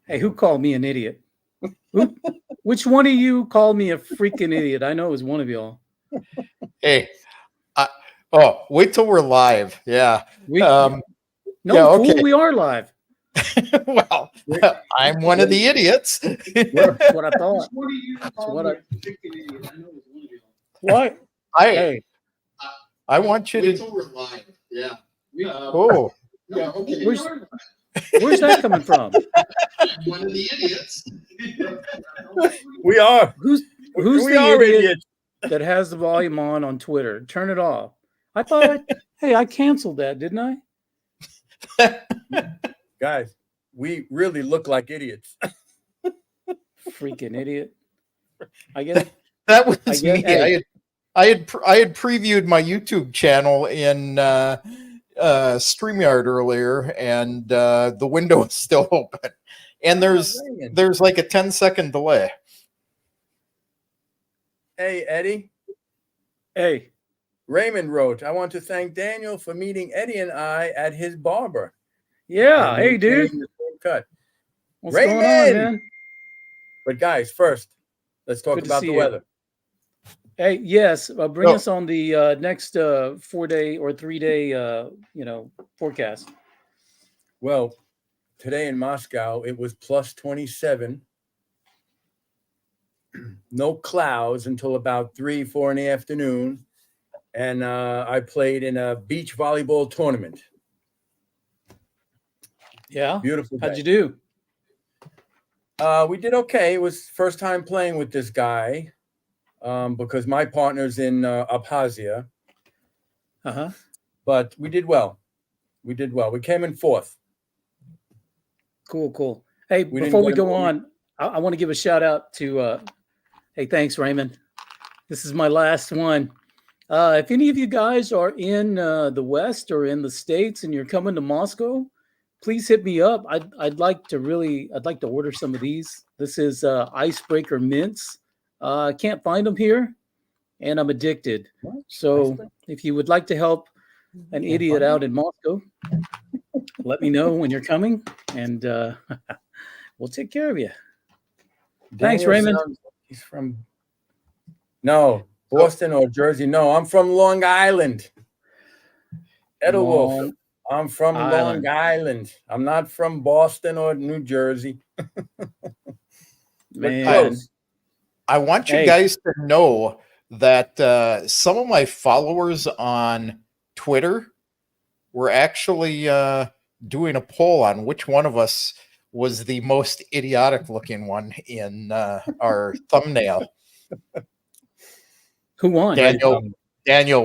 Hey, who called me an idiot? Who? Which one of you called me a freaking idiot? I know it was one of y'all. Hey, wait till we're live. Yeah. No, yeah, fool, okay. we are live. Well, I'm one of the idiots. That's what I thought. What? I want you to. Till we're live. Yeah. Oh. Yeah. Okay. Where's that coming from? One of the idiots. We are. Who's We the are idiot idiots. that has the volume on Twitter? Turn it off. I thought, I canceled that, didn't I? Guys, we really look like idiots. Freaking idiot. I guess that was me. Hey. I had previewed my YouTube channel in StreamYard earlier, and the window is still open. And there's like a 10-second delay. Hey, Eddie. Hey. Raymond wrote, I want to thank Daniel for meeting Eddie and I at his barber. Yeah. Hey, dude. Cut. What's going on, man? But guys, first, let's talk about the weather. Hey, yes. Bring us on the next 4-day or 3-day, forecast. Well, today in Moscow, it was plus 27. No clouds until about 3, 4 in the afternoon. And I played in a beach volleyball tournament. Yeah. Beautiful day. How'd you do? We did okay. It was first time playing with this guy because my partner's in Abkhazia. Uh-huh. But we did well. We came in 4th. Cool. Hey, before we go on, I want to give a shout out to, hey, thanks, Raymond. This is my last one. If any of you guys are in the West or in the States and you're coming to Moscow, please hit me up. I'd like to order some of these. This is icebreaker mints. I can't find them here, and I'm addicted. So if you would like to help an idiot out in Moscow, let me know when you're coming, and we'll take care of you. Thanks, Raymond. He's from Boston or Jersey. No, I'm from Long Island. Edelwolf. I'm from Long Island. I'm not from Boston or New Jersey. Man. I want you guys to know that some of my followers on Twitter were actually doing a poll on which one of us was the most idiotic looking one in our thumbnail. Who won? Daniel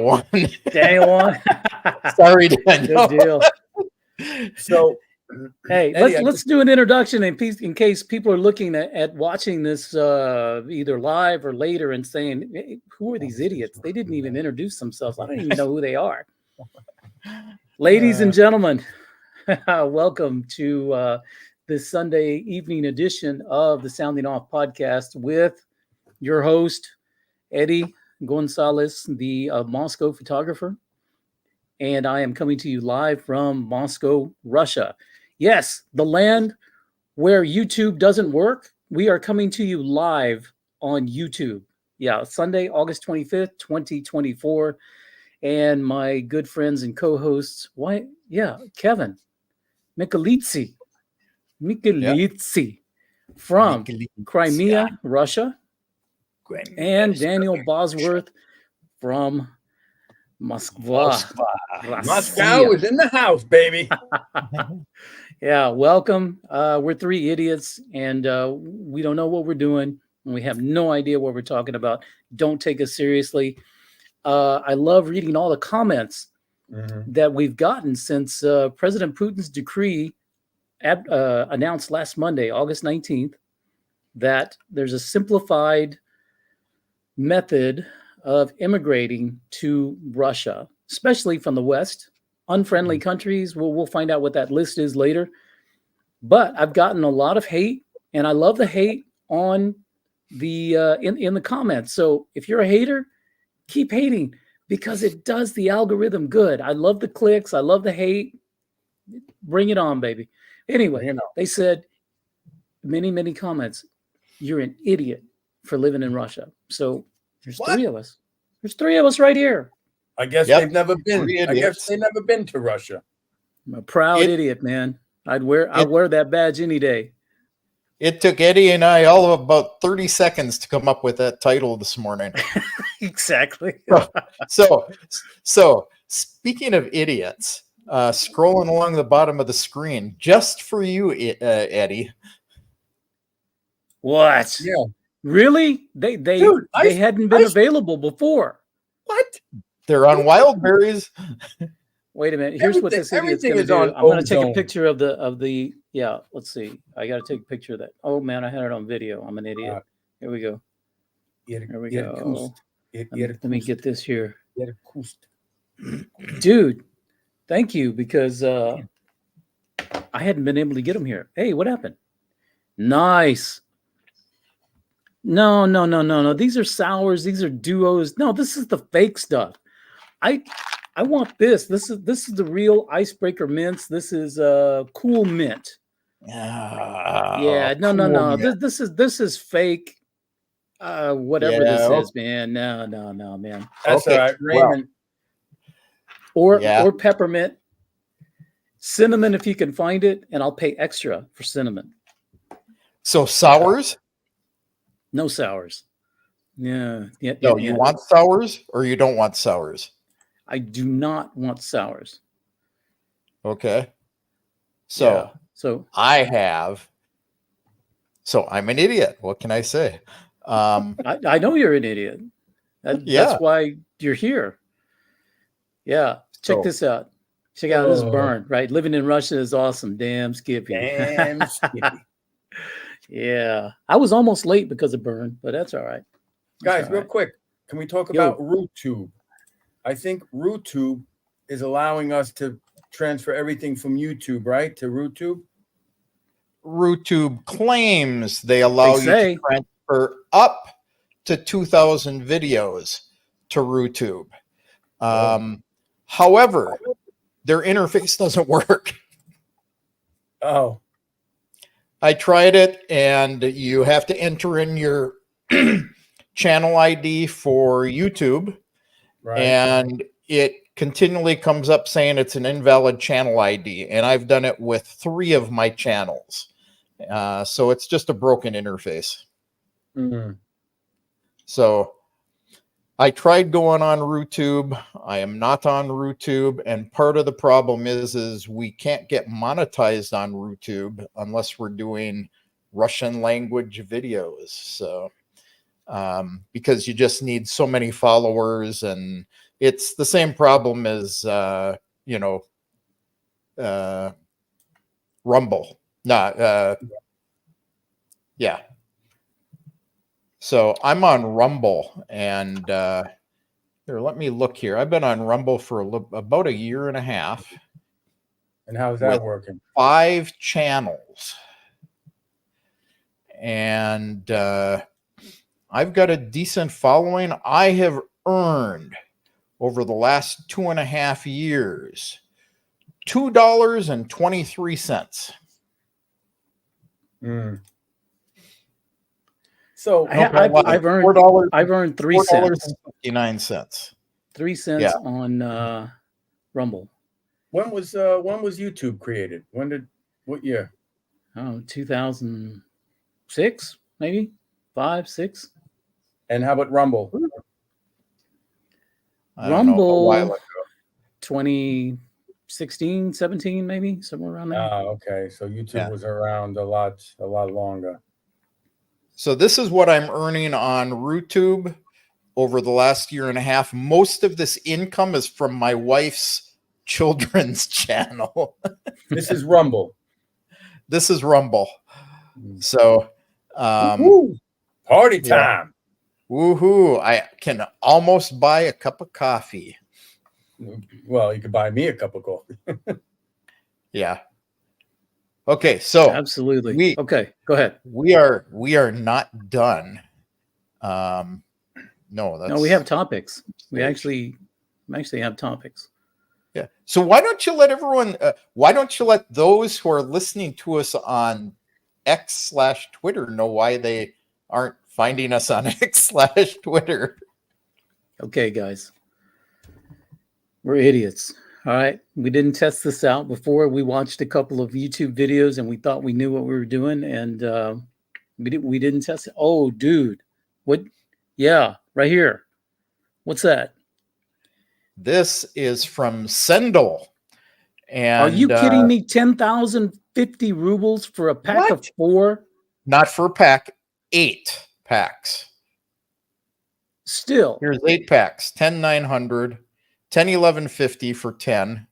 won. Daniel won. Sorry, Daniel. Good deal. So, hey, let's do an introduction in case people are looking at watching this either live or later and saying, hey, who are these idiots? They didn't even introduce themselves. I don't even know who they are. Ladies and gentlemen, welcome to this Sunday evening edition of the Sounding Off podcast with your host, Eddie Gonzalez, the Moscow photographer. And I am coming to you live from Moscow, Russia. Yes, the land where YouTube doesn't work. We are coming to you live on YouTube. Yeah, Sunday, August 25th, 2024. And my good friends and co-hosts, Kevin Mikulitsi from Crimea, Russia. And Daniel Bosworth from Moscow is in the house, baby. Yeah, welcome. We're 3 idiots, and we don't know what we're doing, and we have no idea what we're talking about. Don't take us seriously. I love reading all the comments that we've gotten since President Putin's decree announced last Monday, August 19th, that there's a simplified method of immigrating to Russia, especially from the West, unfriendly countries. We'll find out what that list is later. But I've gotten a lot of hate, and I love the hate on the in the comments. So if you're a hater, keep hating because it does the algorithm good. I love the clicks. I love the hate. Bring it on, baby. Anyway, they said many, many comments. You're an idiot for living in Russia. So there's What? 3 of us. There's 3 of us right here. I guess Yep. they've never been. 3 I guess idiots. they've never been to Russia. I'm a proud idiot, man. I'd wear that badge any day. It took Eddie and I all of about 30 seconds to come up with that title this morning. Exactly. So speaking of idiots, scrolling along the bottom of the screen, just for you, Eddie. What? Yeah. Really? They Dude, hadn't been available before. What? They're on Wildberries. Wait a minute. Here's what this idiot's everything going to is do. on I'm going to take a ozone. picture of the. Yeah. Let's see. I got to take a picture of that. Oh man, I had it on video. I'm an idiot. Here we go. Here we go. Let me get this here. Dude, thank you, because I hadn't been able to get them here. Hey, what happened? Nice. No. These are sours. These are duos. No, this is the fake stuff. I want this. This is the real icebreaker mints. This is cool mint. Yeah. No. Mint. This is fake. Whatever this is, man. No, man. That's all right, Raymond. Or peppermint, cinnamon if you can find it, and I'll pay extra for cinnamon. So sours? No sours. Yeah. No, you want sours or you don't want sours? I do not want sours. Okay. So I have. So I'm an idiot. What can I say? I know you're an idiot. That's why you're here. Yeah. Check this out. Check out this burn, right? Living in Russia is awesome. Damn Skippy. Damn Skippy. Yeah. I was almost late because of burn, but that's all right. Guys, real quick, can we talk about RootTube? I think RootTube is allowing us to transfer everything from YouTube, right, to RootTube? RootTube claims they allow you to transfer up to 2,000 videos to RootTube. However, their interface doesn't work. Oh. I tried it, and you have to enter in your channel ID for YouTube, and it continually comes up saying it's an invalid channel ID, and I've done it with 3 of my channels. So it's just a broken interface. Mm-hmm. So I tried going on RootTube. I am not on RootTube, and part of the problem is we can't get monetized on RootTube unless we're doing Russian language videos. So because you just need so many followers, and it's the same problem as Rumble. Yeah. So I'm on Rumble, and here, let me look here. I've been on Rumble for about a year and a half. And how's that working? 5 channels. And I've got a decent following. I have earned over the last 2.5 years $2.23. So I've earned 3 cents. $4.59. 3 cents on Rumble. When was YouTube created? What year? Oh, 2006, maybe 5, 6. And how about Rumble? Rumble, 2016, 17, maybe somewhere around there. Oh, okay. So YouTube was around a lot longer. So this is what I'm earning on RootTube over the last year and a half. Most of this income is from my wife's children's channel. This is Rumble. This is Rumble. So party time. Woohoo. I can almost buy a cup of coffee. Well, you could buy me a cup of coffee. Yeah. Okay, so absolutely. Okay, go ahead. We are not done. No, we have topics. We actually have topics. Yeah. So why don't you let everyone? Why don't you let those who are listening to us on X/Twitter know why they aren't finding us on X/Twitter. Okay, guys. We're idiots. All right. We didn't test this out before. We watched a couple of YouTube videos and we thought we knew what we were doing, and we didn't test it. Oh, dude. What? Yeah, right here. What's that? This is from Sendel. And are you kidding me? 10,050 rubles for a pack of 4? Not for a pack, 8 packs. Still. Here's 8 packs, 10,900, 10,1150 for 10.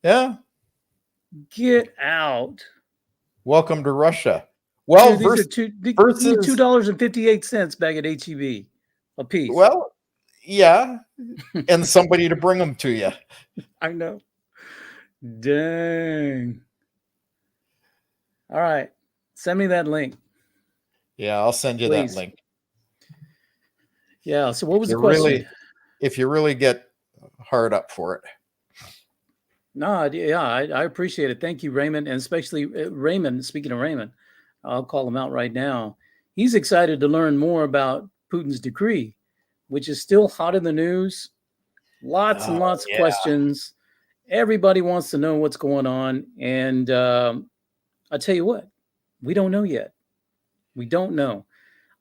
Yeah. Get out. Welcome to Russia. Well, dude, these are $2.58 back at HEB a piece. Well, yeah. And somebody to bring them to you. I know. Dang. All right. Send me that link. Yeah, I'll send you that link. Yeah. So what was the question? If you really get hard up for it. No, yeah, I appreciate it. Thank you, Raymond. And especially Raymond, speaking of Raymond, I'll call him out right now. He's excited to learn more about Putin's decree, which is still hot in the news. Lots and lots of questions. Everybody wants to know what's going on. And I tell you what, we don't know yet. We don't know.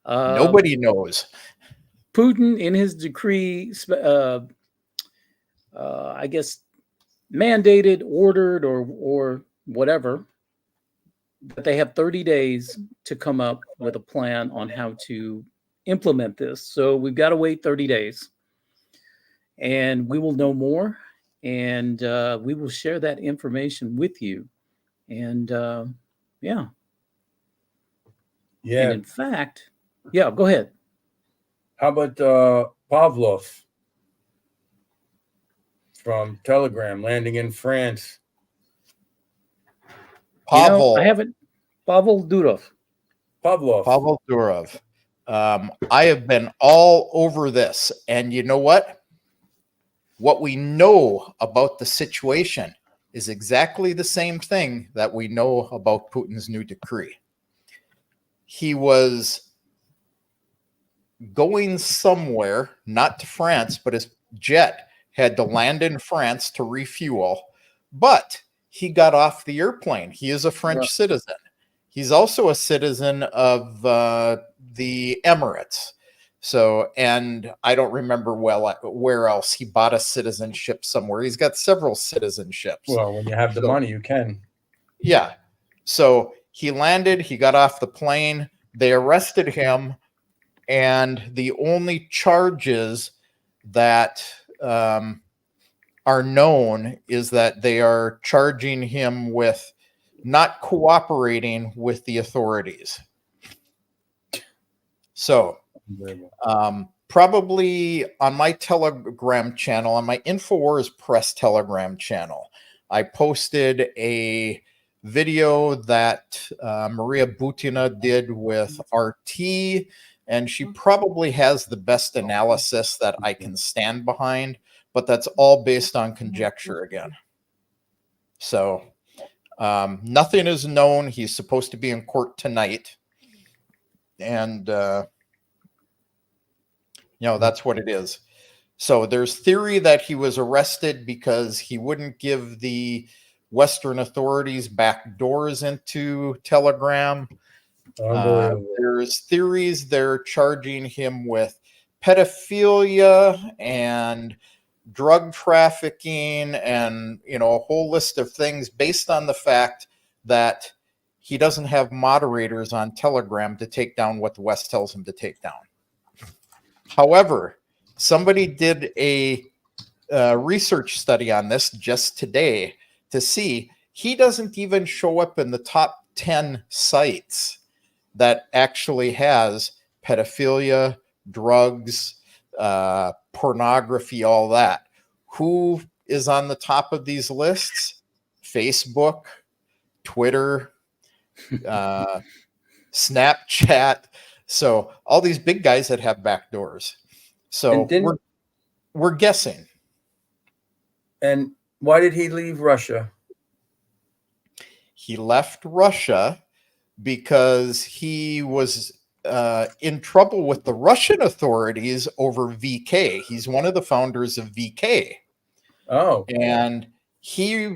Nobody knows. Putin, in his decree, I guess, mandated, ordered, or whatever, that they have 30 days to come up with a plan on how to implement this. So we've got to wait 30 days. And we will know more. And we will share that information with you. And yeah. Yeah. And in fact, yeah, go ahead. How about Pavlov from Telegram landing in France? Pavel. I haven't. Pavel Durov. Pavel Durov. I have been all over this. And you know what? What we know about the situation is exactly the same thing that we know about Putin's new decree. He was going somewhere, not to France, but his jet had to land in France to refuel, but he got off the airplane. He is a French citizen. He's also a citizen of the Emirates. So, and I don't remember where else. He bought a citizenship somewhere. He's got several citizenships. Well, when you have the money, you can. Yeah. So he landed, he got off the plane, they arrested him, and the only charges that are known is that they are charging him with not cooperating with the authorities. So probably on my Telegram channel, on my InfoWars Press Telegram channel, I posted a video that Maria Butina did with RT, and she probably has the best analysis that I can stand behind, but that's all based on conjecture again. So nothing is known. He's supposed to be in court tonight. And, that's what it is. So there's theory that he was arrested because he wouldn't give the Western authorities back doors into Telegram. There's theories they're charging him with pedophilia and drug trafficking and, a whole list of things based on the fact that he doesn't have moderators on Telegram to take down what the West tells him to take down. However, somebody did a research study on this just today to see he doesn't even show up in the top 10 sites that actually has pedophilia, drugs, pornography, all that. Who is on the top of these lists? Facebook, Twitter, Snapchat. So all these big guys that have back doors. So we're guessing. And why did he leave Russia? He left Russia because he was in trouble with the Russian authorities over VK. He's one of the founders of VK. Oh, and he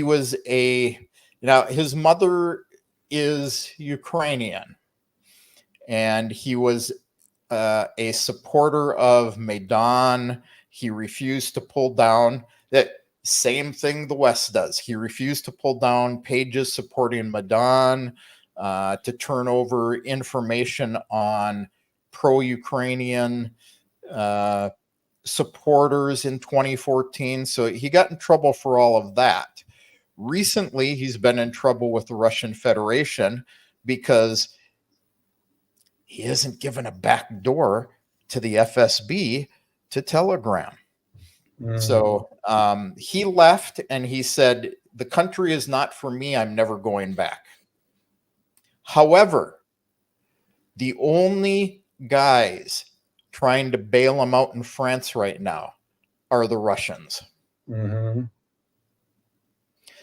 was his mother is Ukrainian, and he was a supporter of Maidan. He refused to pull down that same thing the West does. He refused to pull down pages supporting Maidan, to turn over information on pro-Ukrainian supporters in 2014. So he got in trouble for all of that. Recently, he's been in trouble with the Russian Federation because he hasn't given a back door to the FSB to Telegram. So he left and he said, the country is not for me. I'm never going back. However, the only guys trying to bail him out in France right now are the Russians. Mm-hmm.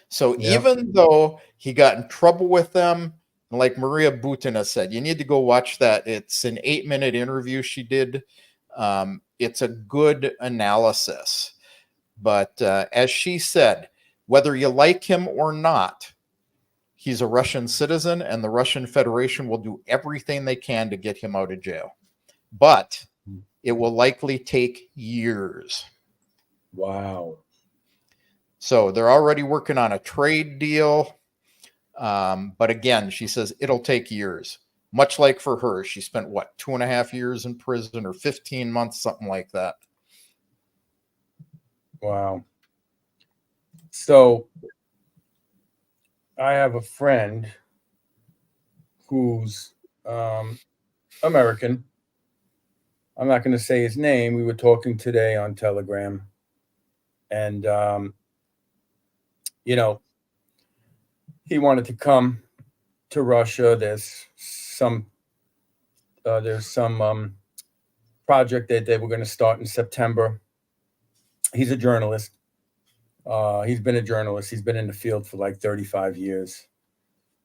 So even though he got in trouble with them, like Maria Butina said, you need to go watch that. It's an 8-minute interview she did. It's a good analysis. But as she said, whether you like him or not, he's a Russian citizen, and the Russian Federation will do everything they can to get him out of jail. But it will likely take years. Wow. So they're already working on a trade deal. But again, she says it'll take years. Much like for her, she spent, 2.5 years in prison, or 15 months, something like that. Wow. So I have a friend who's American. I'm not going to say his name. We were talking today on Telegram. And, he wanted to come to Russia. There's some project that they were going to start in September. He's a journalist. He's been a journalist. He's been in the field for like 35 years.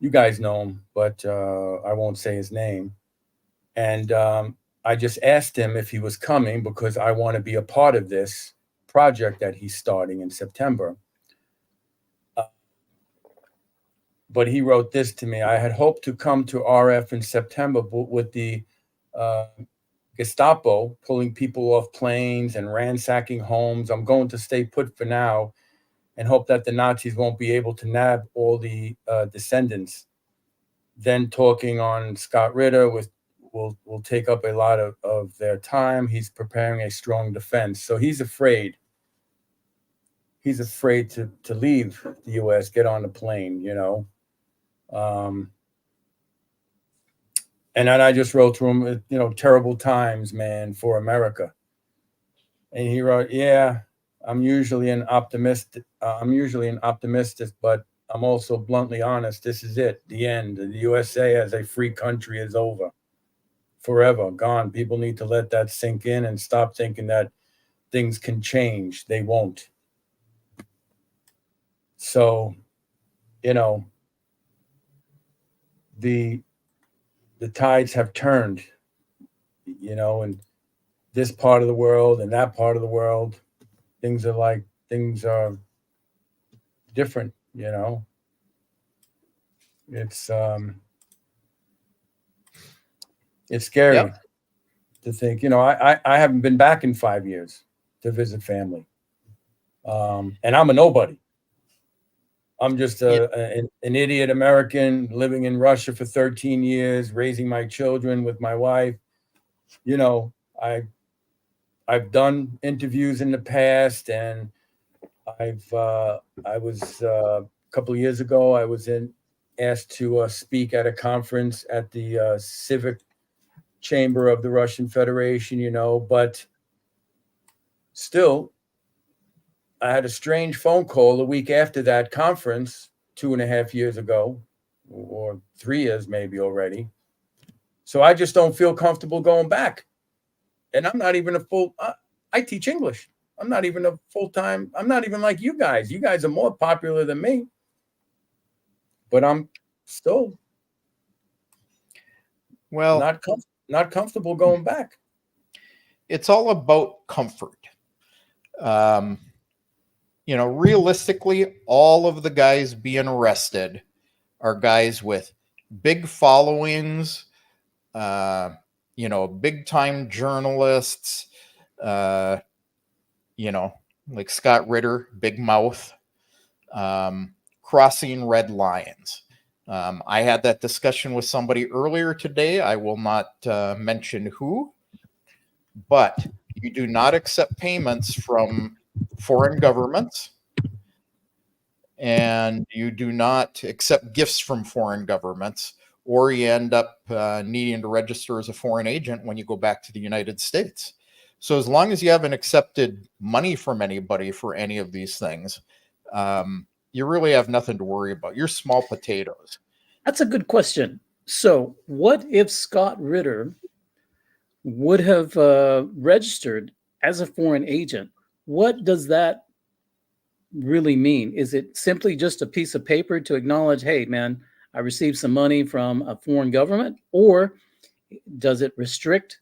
You guys know him, but I won't say his name. And I just asked him if he was coming because I want to be a part of this project that he's starting in September. But he wrote this to me. I had hoped to come to RF in September, but with the Gestapo pulling people off planes and ransacking homes, I'm going to stay put for now and hope that the Nazis won't be able to nab all the descendants. Then talking on Scott Ritter will take up a lot of their time. He's preparing a strong defense. So he's afraid. He's afraid to leave the U.S., get on the plane, And then I just wrote to him, terrible times, man, for America. And he wrote, yeah, I'm usually an optimist, but I'm also bluntly honest. This is it. The end. The USA as a free country is over. Forever. Gone. People need to let that sink in and stop thinking that things can change. They won't. So, the tides have turned, in this part of the world and that part of the world. Things are different, It's scary to think, I haven't been back in 5 years to visit family. And I'm a nobody. I'm just an idiot American living in Russia for 13 years, raising my children with my wife. I've done interviews in the past, and I was a couple of years ago, I was asked to speak at a conference at the Civic Chamber of the Russian Federation, but still, I had a strange phone call a week after that conference 2.5 years ago, or 3 years maybe already. So I just don't feel comfortable going back. And I'm not even I teach English. I'm not even a full-time, I'm not even like you guys. You guys are more popular than me. But I'm still Well, not comfortable going back. it's all about comfort. Realistically, all of the guys being arrested are guys with big followings, big time journalists, like Scott Ritter, big mouth, crossing red lines. I had that discussion with somebody earlier today. I will not mention who, but you do not accept payments from foreign governments, and you do not accept gifts from foreign governments, or you end up needing to register as a foreign agent when you go back to the United States. So as long as you haven't accepted money from anybody for any of these things, you really have nothing to worry about. You're small potatoes. That's a good question. So what if Scott Ritter would have registered as a foreign agent? What does that really mean? Is it simply just a piece of paper to acknowledge, hey, man, I received some money from a foreign government? Or does it restrict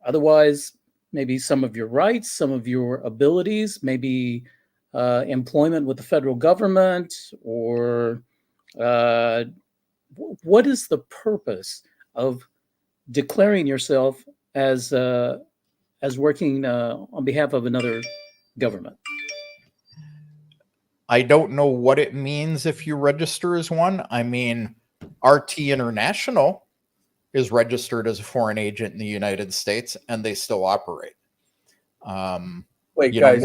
otherwise maybe some of your rights, some of your abilities, maybe employment with the federal government? Or what is the purpose of declaring yourself as working on behalf of another government? I don't know what it means if you register as one. I mean, RT International is registered as a foreign agent in the United States, and they still operate. Wait, guys,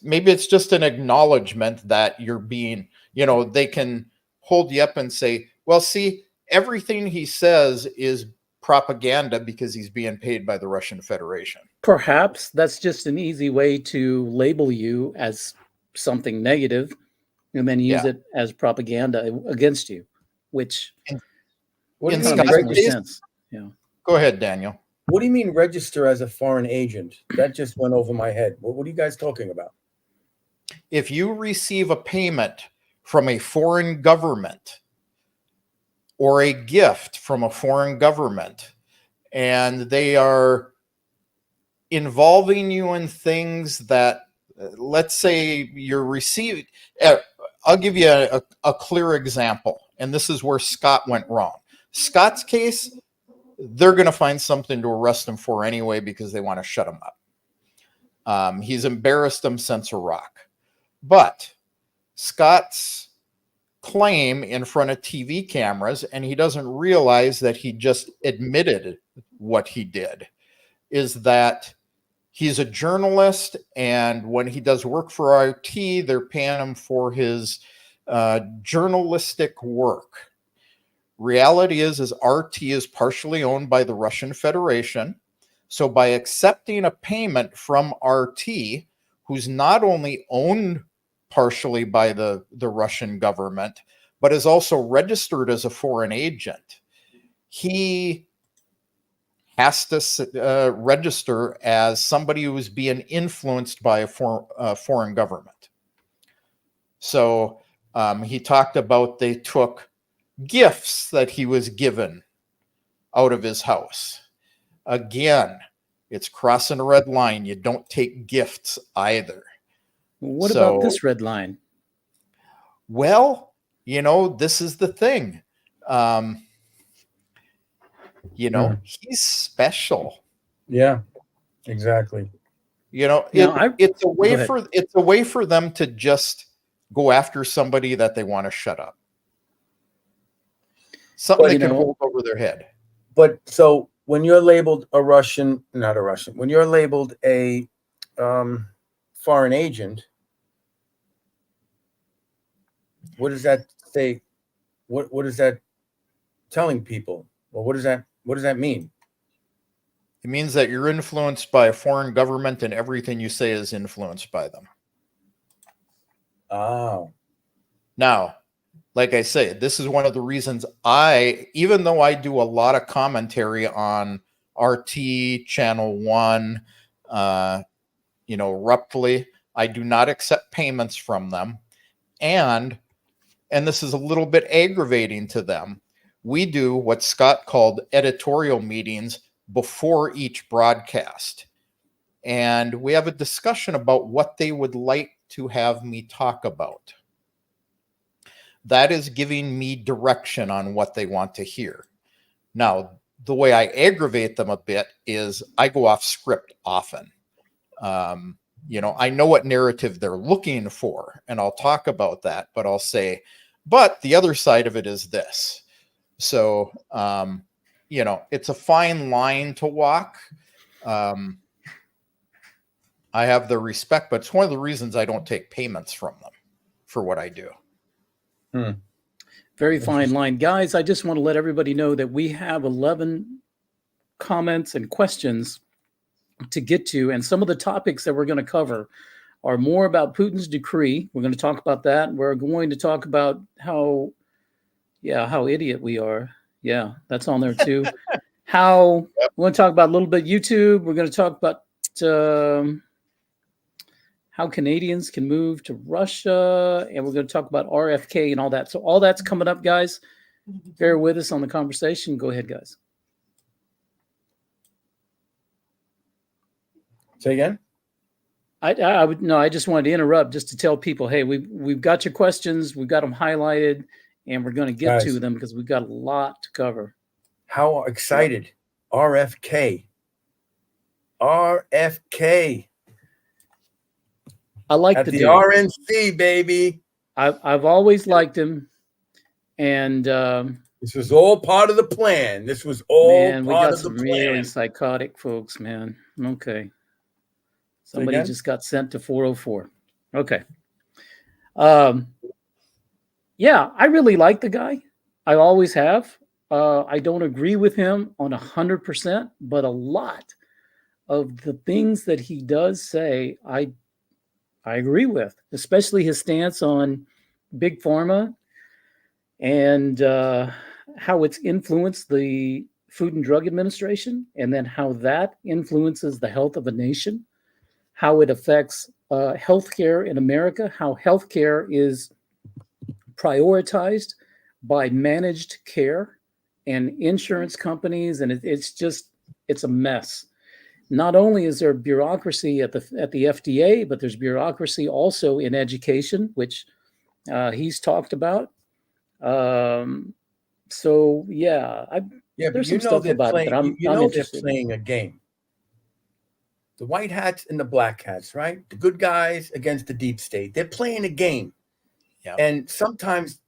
maybe it's just an acknowledgement that you're being, they can hold you up and say, well, see, everything he says is propaganda because he's being paid by the Russian Federation. Perhaps that's just an easy way to label you as something negative and then use it as propaganda against you, which in kind of makes more sense. Yeah. Go ahead, Daniel. What do you mean register as a foreign agent? That just went over my head. What are you guys talking about? If you receive a payment from a foreign government or a gift from a foreign government, and they are involving you in things that, let's say you're receiving, I'll give you a clear example, and this is where Scott went wrong. Scott's case, they're going to find something to arrest him for anyway because they want to shut him up. He's embarrassed them since Iraq. But Scott's claim in front of TV cameras, and he doesn't realize that he just admitted what he did, is that he's a journalist, and when he does work for RT, they're paying him for his journalistic work. Reality is RT is partially owned by the Russian Federation. So by accepting a payment from RT, who's not only owned partially by the Russian government, but is also registered as a foreign agent, he has to register as somebody who is being influenced by a foreign government. So he talked about they took gifts that he was given out of his house. Again, it's crossing a red line. You don't take gifts either. What about this red line? Well, this is the thing. He's special. Yeah, exactly. It's a way for them to just go after somebody that they want to shut up. Something they can hold over their head. But so when you're labeled when you're labeled a foreign agent, what does that say? What is that telling people? Well, what does that mean? It means that you're influenced by a foreign government and everything you say is influenced by them. Oh. Now, like I say, this is one of the reasons even though I do a lot of commentary on RT, Channel 1, Ruptly, I do not accept payments from them. And this is a little bit aggravating to them. we do what Scott called editorial meetings before each broadcast. And we have a discussion about what they would like to have me talk about. That is giving me direction on what they want to hear. Now, the way I aggravate them a bit is I go off script often. I know what narrative they're looking for, and I'll talk about that, but I'll say, but the other side of it is this. So, it's a fine line to walk. I have the respect, but it's one of the reasons I don't take payments from them for what I do. Very fine line. Guys, I just want to let everybody know that we have 11 comments and questions to get to, and some of the topics that we're going to cover are more about Putin's decree. We're going to talk about that. We're going to talk about how idiot we are. Yeah, that's on there too. We're going to talk about a little bit YouTube. We're going to talk about how Canadians can move to Russia, and we're going to talk about RFK and all that. So all that's coming up, guys. Bear with us on the conversation. Go ahead, guys. Say again? I just wanted to interrupt just to tell people, hey, we've got your questions, we've got them highlighted, and we're going to get to them because we've got a lot to cover. How excited? RFK. I like at the RNC, baby. I've always liked him, and this was all part of the plan. This was all part of the plan. Really psychotic folks, man. Okay. Somebody just got sent to 404. Okay. Yeah, I really like the guy. I always have. I don't agree with him on 100%, but a lot of the things that he does say, I agree with, especially his stance on big pharma and how it's influenced the Food and Drug Administration, and then how that influences the health of a nation, how it affects healthcare in America, how healthcare is prioritized by managed care and insurance companies, and it's a mess. Not only is there bureaucracy at the FDA, but there's bureaucracy also in education, which he's talked about. So yeah, there's some stuff about it that I'm interested they're playing a game. The white hats and the black hats, right? The good guys against the deep state. They're playing a game. Yeah. And sometimes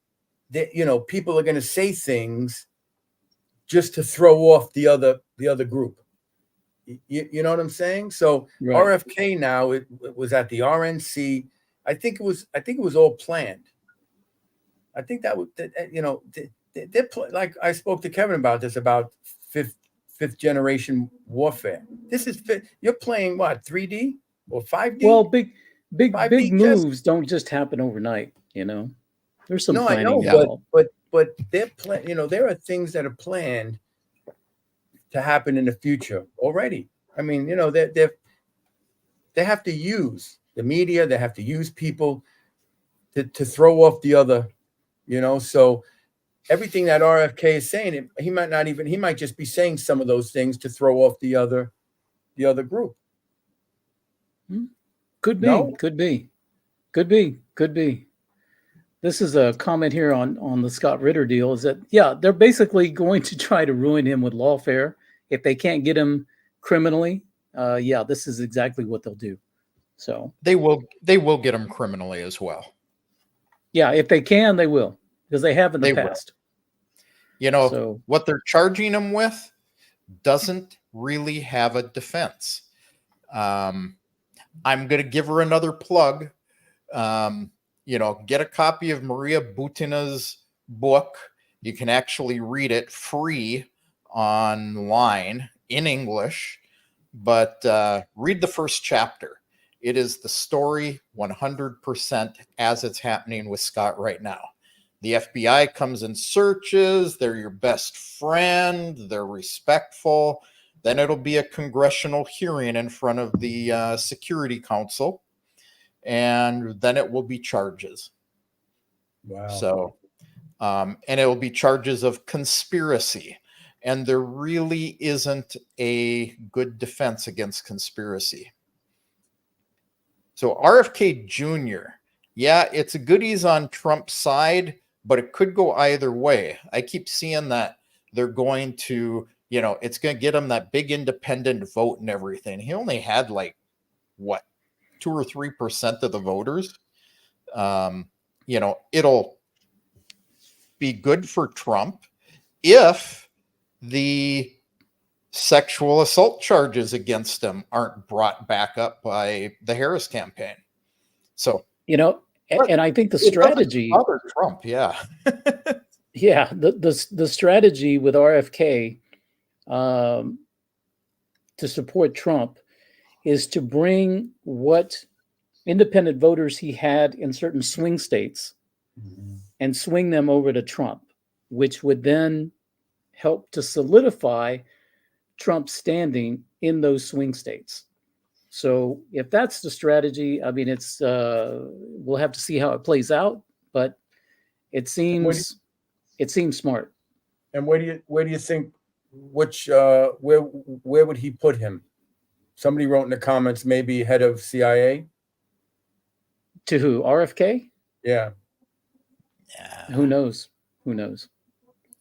people are going to say things just to throw off the other group. You know what I'm saying? So right. RFK now it was at the RNC. I think it was all planned. I think that they're like I spoke to Kevin about this, about fifth generation warfare. This is you're playing what, 3D or 5D? Well, big moves don't just happen overnight. There's some planning. I know, but they're there are things that are planned to happen in the future already. I mean, they have to use the media, they have to use people to throw off the other, so everything that RFK is saying, he might just be saying some of those things to throw off the other group. Could be. This is a comment here on the Scott Ritter deal, is that, yeah, they're basically going to try to ruin him with lawfare. If they can't get him criminally, this is exactly what they'll do. So they will get him criminally as well. Yeah, if they can, they will, because they have in the past. So what they're charging him with doesn't really have a defense. I'm going to give her another plug. Get a copy of Maria Butina's book. You can actually read it free online in English, but read the first chapter. It is the story 100% as it's happening with Scott right now. The FBI comes and searches. They're your best friend. They're respectful. Then it'll be a congressional hearing in front of the Security Council. And then it will be charges. Wow. So and it will be charges of conspiracy. And there really isn't a good defense against conspiracy. So RFK Jr., yeah, it's a goodies on Trump's side, but it could go either way. I keep seeing that they're going to, it's going to get him that big independent vote and everything. He only had 2 or 3% of the voters. It'll be good for Trump if the sexual assault charges against him aren't brought back up by the Harris campaign. So, and I think the strategy bother Trump, yeah. Yeah, the strategy with RFK to support Trump is to bring what independent voters he had in certain swing states and swing them over to Trump, which would then help to solidify Trump's standing in those swing states. So if that's the strategy, I mean, it's we'll have to see how it plays out, but it seems smart. And where do you think where would he put him? Somebody wrote in the comments, maybe head of CIA. To who? RFK? Yeah. Who knows?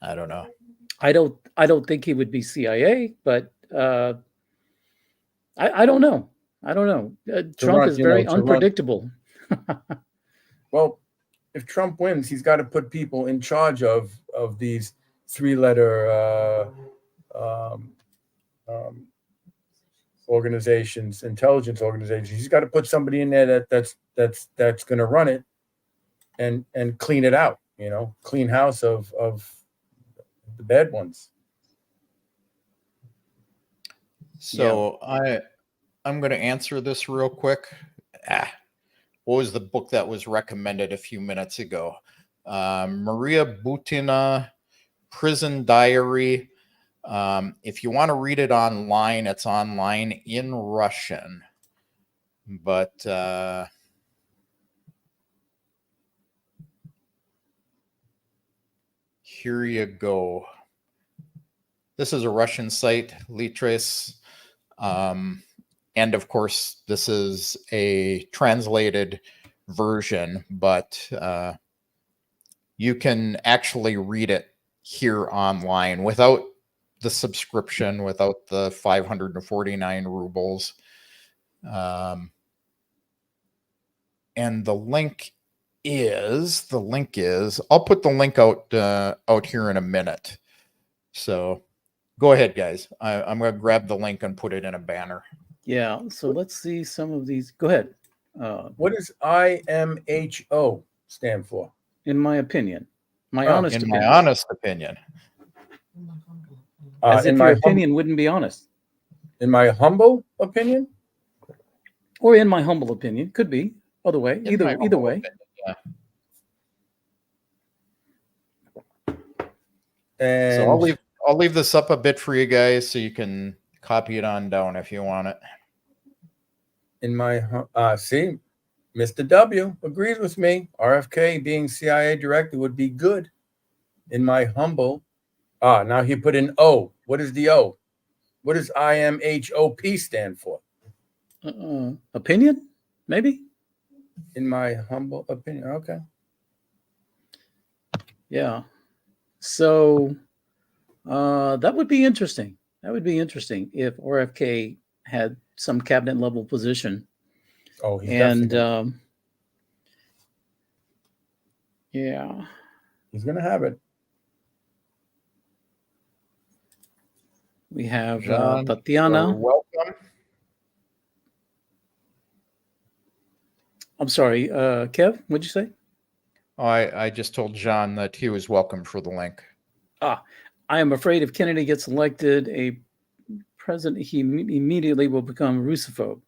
I don't know. I don't think he would be CIA, but I don't know. Trump is very unpredictable. Well, if Trump wins, he's got to put people in charge of these 3-letter organizations, intelligence organizations. He's got to put somebody in there that's going to run it and clean it out. Clean house of the bad ones. So I'm going to answer this real quick. What was the book that was recommended a few minutes ago? Maria Butina, Prison Diary. If you want to read it online, it's online in Russian. But here you go. This is a Russian site, Litres. And of course, this is a translated version, but you can actually read it here online without the subscription, without the 549 rubles. And the link is, I'll put the link out here in a minute. So go ahead, guys. I'm going to grab the link and put it in a banner. Yeah. So let's see some of these. Go ahead. What does IMHO stand for? In my opinion, my honest opinion. As if your opinion wouldn't be honest. In my humble opinion? Or in my humble opinion. Could be. Other way. Either way. Opinion, yeah. And so I'll leave this up a bit for you guys so you can copy it on down if you want it. In my see, Mr. W agrees with me. RFK being CIA director would be good. In my humble, now he put in O. What is the O? What does IMHOP stand for? Opinion, maybe. In my humble opinion, okay. Yeah. So that would be interesting. That would be interesting if RFK had some cabinet level position. Oh, he's yeah, he's gonna have it. We have John, Tatiana. Welcome. I'm sorry, Kev. What'd you say? Oh, I just told John that he was welcome for the link. I am afraid if Kennedy gets elected a president, he immediately will become Russophobe,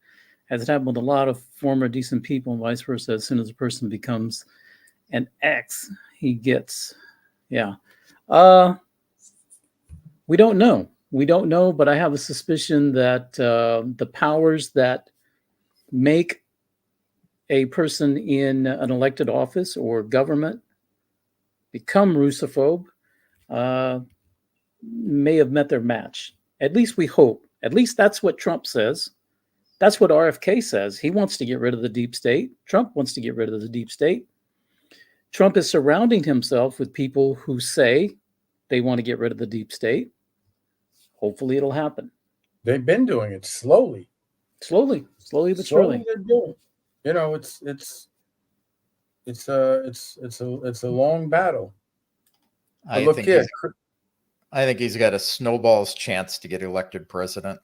as it happened with a lot of former decent people and vice versa. As soon as a person becomes an X, he gets, yeah. We don't know. But I have a suspicion that the powers that make a person in an elected office or government become Russophobe may have met their match. At least we hope. At least that's what Trump says. That's what RFK says. He wants to get rid of the deep state. Trump wants to get rid of the deep state. Trump is surrounding himself with people who say they want to get rid of the deep state. Hopefully it'll happen. They've been doing it slowly. Slowly but surely. They're doing it. You know, it's a long battle. I think he's got a snowball's chance to get elected president.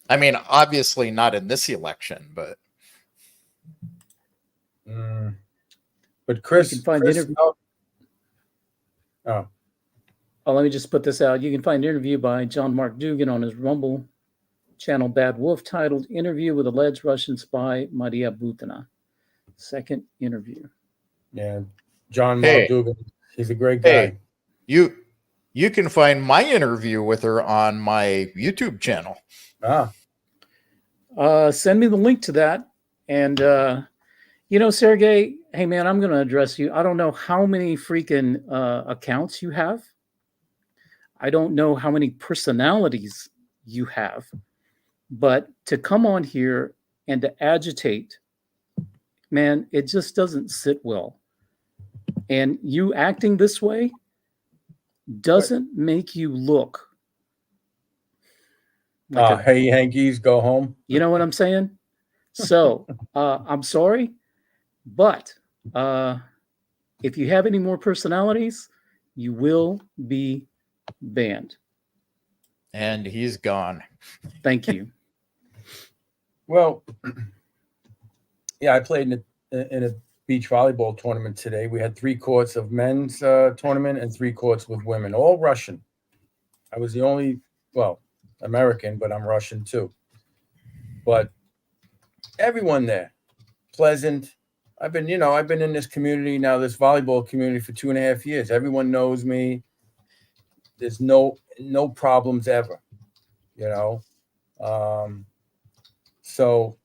I mean, obviously not in this election, but Chris, you can find Chris let me just put this out. You can find an interview by John Mark Dugan on his Rumble channel Bad Wolf titled Interview with Alleged Russian Spy Maria Butina. Second interview. Yeah, John Mark Dugan. He's a great guy. Hey, you can find my interview with her on my YouTube channel. Send me the link to that. And, Sergey, hey, man, I'm going to address you. I don't know how many freaking accounts you have. I don't know how many personalities you have. But to come on here and to agitate, man, it just doesn't sit well. And you acting this way doesn't make you look like hey, Yankees, go home. You know what I'm saying? So I'm sorry, but if you have any more personalities, you will be banned. And he's gone. Thank you. Well, yeah, I played in a beach volleyball tournament today. We had 3 courts of men's tournament and 3 courts with women, all Russian. I was the only, American, but I'm Russian too. But everyone there, pleasant. I've been in this community now, this volleyball community for 2.5 years. Everyone knows me. There's no problems ever, So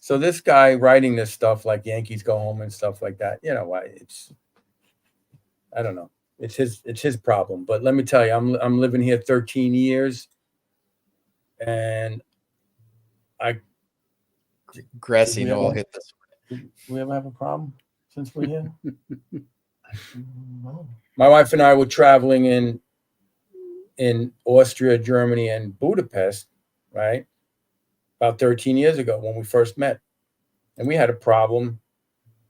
this guy writing this stuff like Yankees go home and stuff like that, I don't know. It's his problem. But let me tell you, I'm living here 13 years, and Grassy Knoll hit this one. We ever have a problem since we're here? My wife and I were traveling in Austria, Germany, and Budapest, right? About 13 years ago when we first met. And we had a problem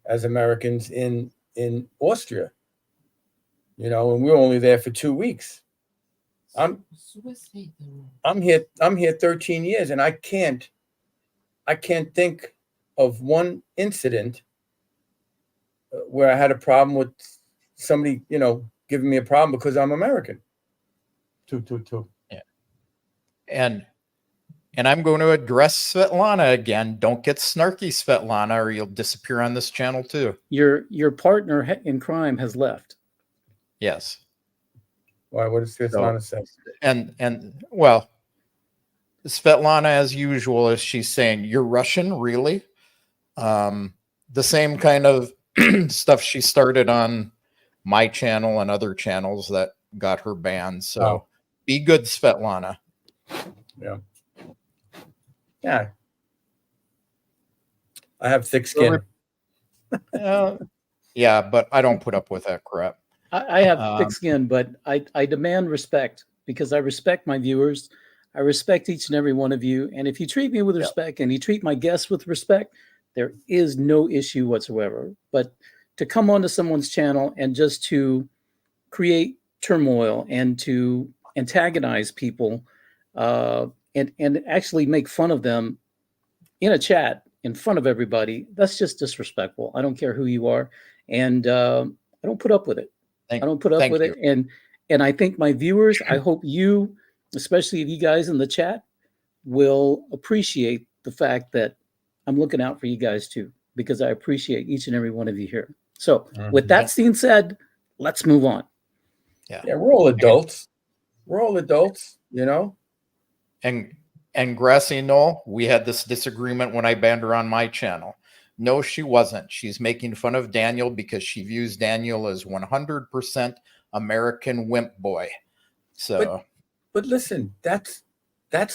as Americans in Austria, and we were only there for 2 weeks. I'm here 13 years, and I can't think of one incident where I had a problem with somebody, giving me a problem because I'm American. Two. Yeah. And I'm going to address Svetlana again. Don't get snarky, Svetlana, or you'll disappear on this channel too. Your partner in crime has left. Yes. Why? What does Svetlana say? And well, Svetlana, as usual, is she's saying, "You're Russian, really?" The same kind of stuff she started on my channel and other channels that got her banned. So be good, Svetlana. Yeah. I have thick skin. Yeah, but I don't put up with that crap. I have thick skin, but I demand respect because I respect my viewers. I respect each and every one of you. And if you treat me with respect and you treat my guests with respect, there is no issue whatsoever. But to come onto someone's channel and just to create turmoil and to antagonize people and actually make fun of them in a chat in front of everybody, that's just disrespectful. I don't care who you are. And I don't put up with it. I don't put up with it. And I think my viewers, I hope you, especially you guys in the chat, will appreciate the fact that I'm looking out for you guys too, because I appreciate each and every one of you here. So with that being said, let's move on. Yeah, we're all adults. We're all adults, And Grassy Knoll, we had this disagreement when I banned her on my channel. No, she wasn't. She's making fun of Daniel because she views Daniel as 100% American wimp boy. So, but listen, that's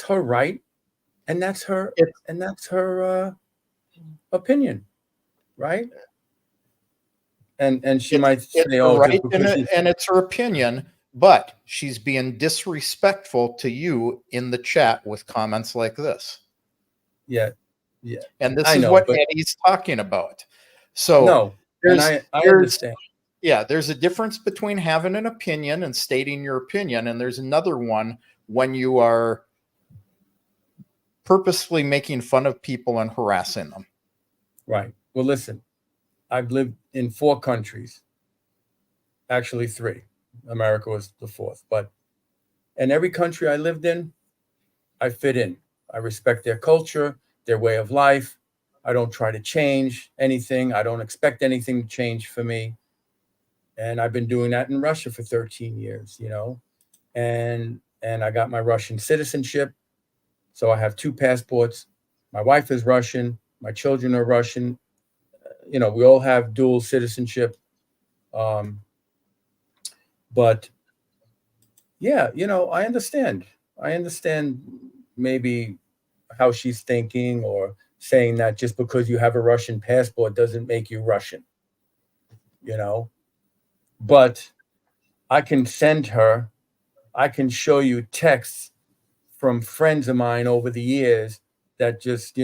her right, and that's her opinion, right? And she might say, "Oh, right," and it's her opinion, but she's being disrespectful to you in the chat with comments like this. Yeah. And this is what Eddie's talking about. So no, and I understand. Yeah, there's a difference between having an opinion and stating your opinion, and there's another one when you are purposefully making fun of people and harassing them. Right. Well, listen, I've lived in 4 countries, actually 3. America was the 4th, but in every country I lived in, I fit in. I respect their culture, their way of life. I don't try to change anything. I don't expect anything to change for me. And I've been doing that in Russia for 13 years, and I got my Russian citizenship. So I have 2 passports. My wife is Russian. My children are Russian. We all have dual citizenship. But yeah, I understand. I understand maybe how she's thinking, or saying that just because you have a Russian passport doesn't make you Russian, But I can show you texts from friends of mine over the years that just,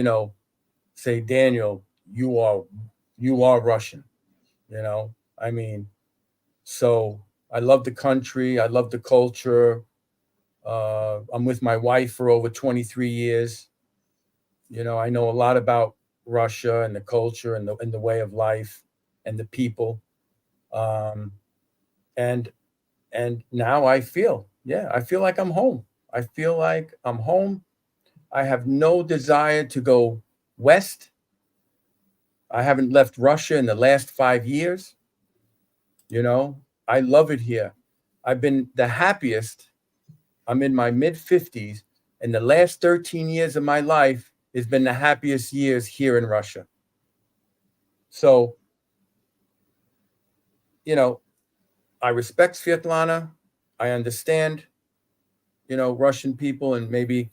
say, Daniel, you are Russian, I mean, so I love the country. I love the culture. I'm with my wife for over 23 years. I know a lot about Russia and the culture and the way of life and the people. And now I feel like I'm home. I feel like I'm home. I have no desire to go west. I haven't left Russia in the last 5 years. I love it here. I've been the happiest. I'm in my mid-50s, and the last 13 years of my life has been the happiest years here in Russia. So, I respect Svetlana. I understand, Russian people and maybe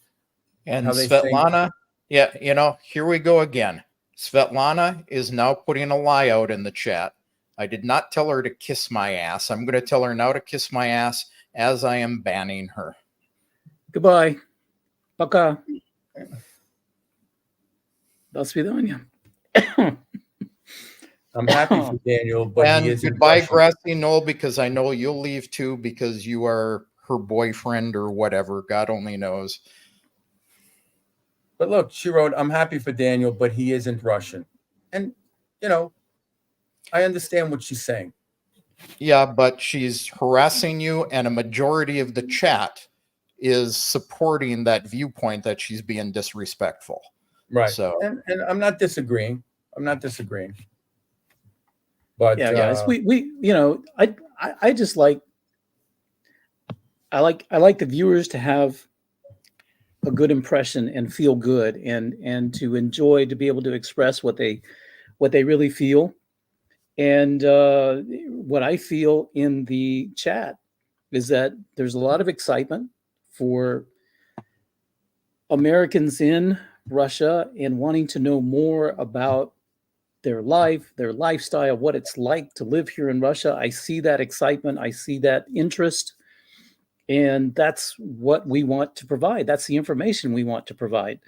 how they Svetlana think. Yeah, here we go again. Svetlana is now putting a lie out in the chat. I did not tell her to kiss my ass. I'm going to tell her now to kiss my ass as I am banning her. Goodbye. Пока. До свидания. I'm happy for Daniel, but and he isn't goodbye, Grassy Knoll, because I know you'll leave too, because you are her boyfriend or whatever. God only knows. But look, she wrote, I'm happy for Daniel, but he isn't Russian. And, I understand what she's saying. Yeah, but she's harassing you, and a majority of the chat is supporting that viewpoint that she's being disrespectful. Right. So, and I'm not disagreeing. But yeah, guys, I just like the viewers to have a good impression and feel good, and to enjoy, to be able to express what they really feel. And what I feel in the chat is that there's a lot of excitement for Americans in Russia and wanting to know more about their life, their lifestyle, what it's like to live here in Russia. I see that excitement. I see that interest. And that's what we want to provide. That's the information we want to provide.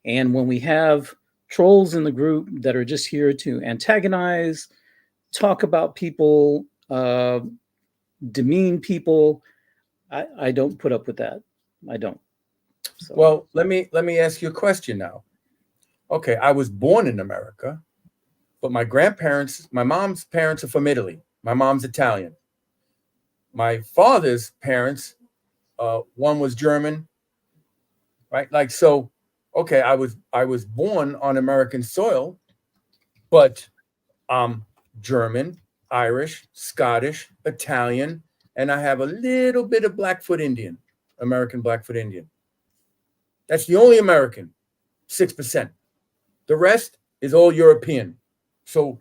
And when we have trolls in the group that are just here to antagonize, talk about people, demean people, I don't put up with that. I don't. So. Well, let me ask you a question now. Okay, I was born in America, but my mom's parents are from Italy. My mom's Italian. My father's parents, one was German, right? Like, so, okay, I was born on American soil, but I'm German, Irish, Scottish, Italian, and I have a little bit of American Blackfoot Indian. That's the only American, 6%. The rest is all European. So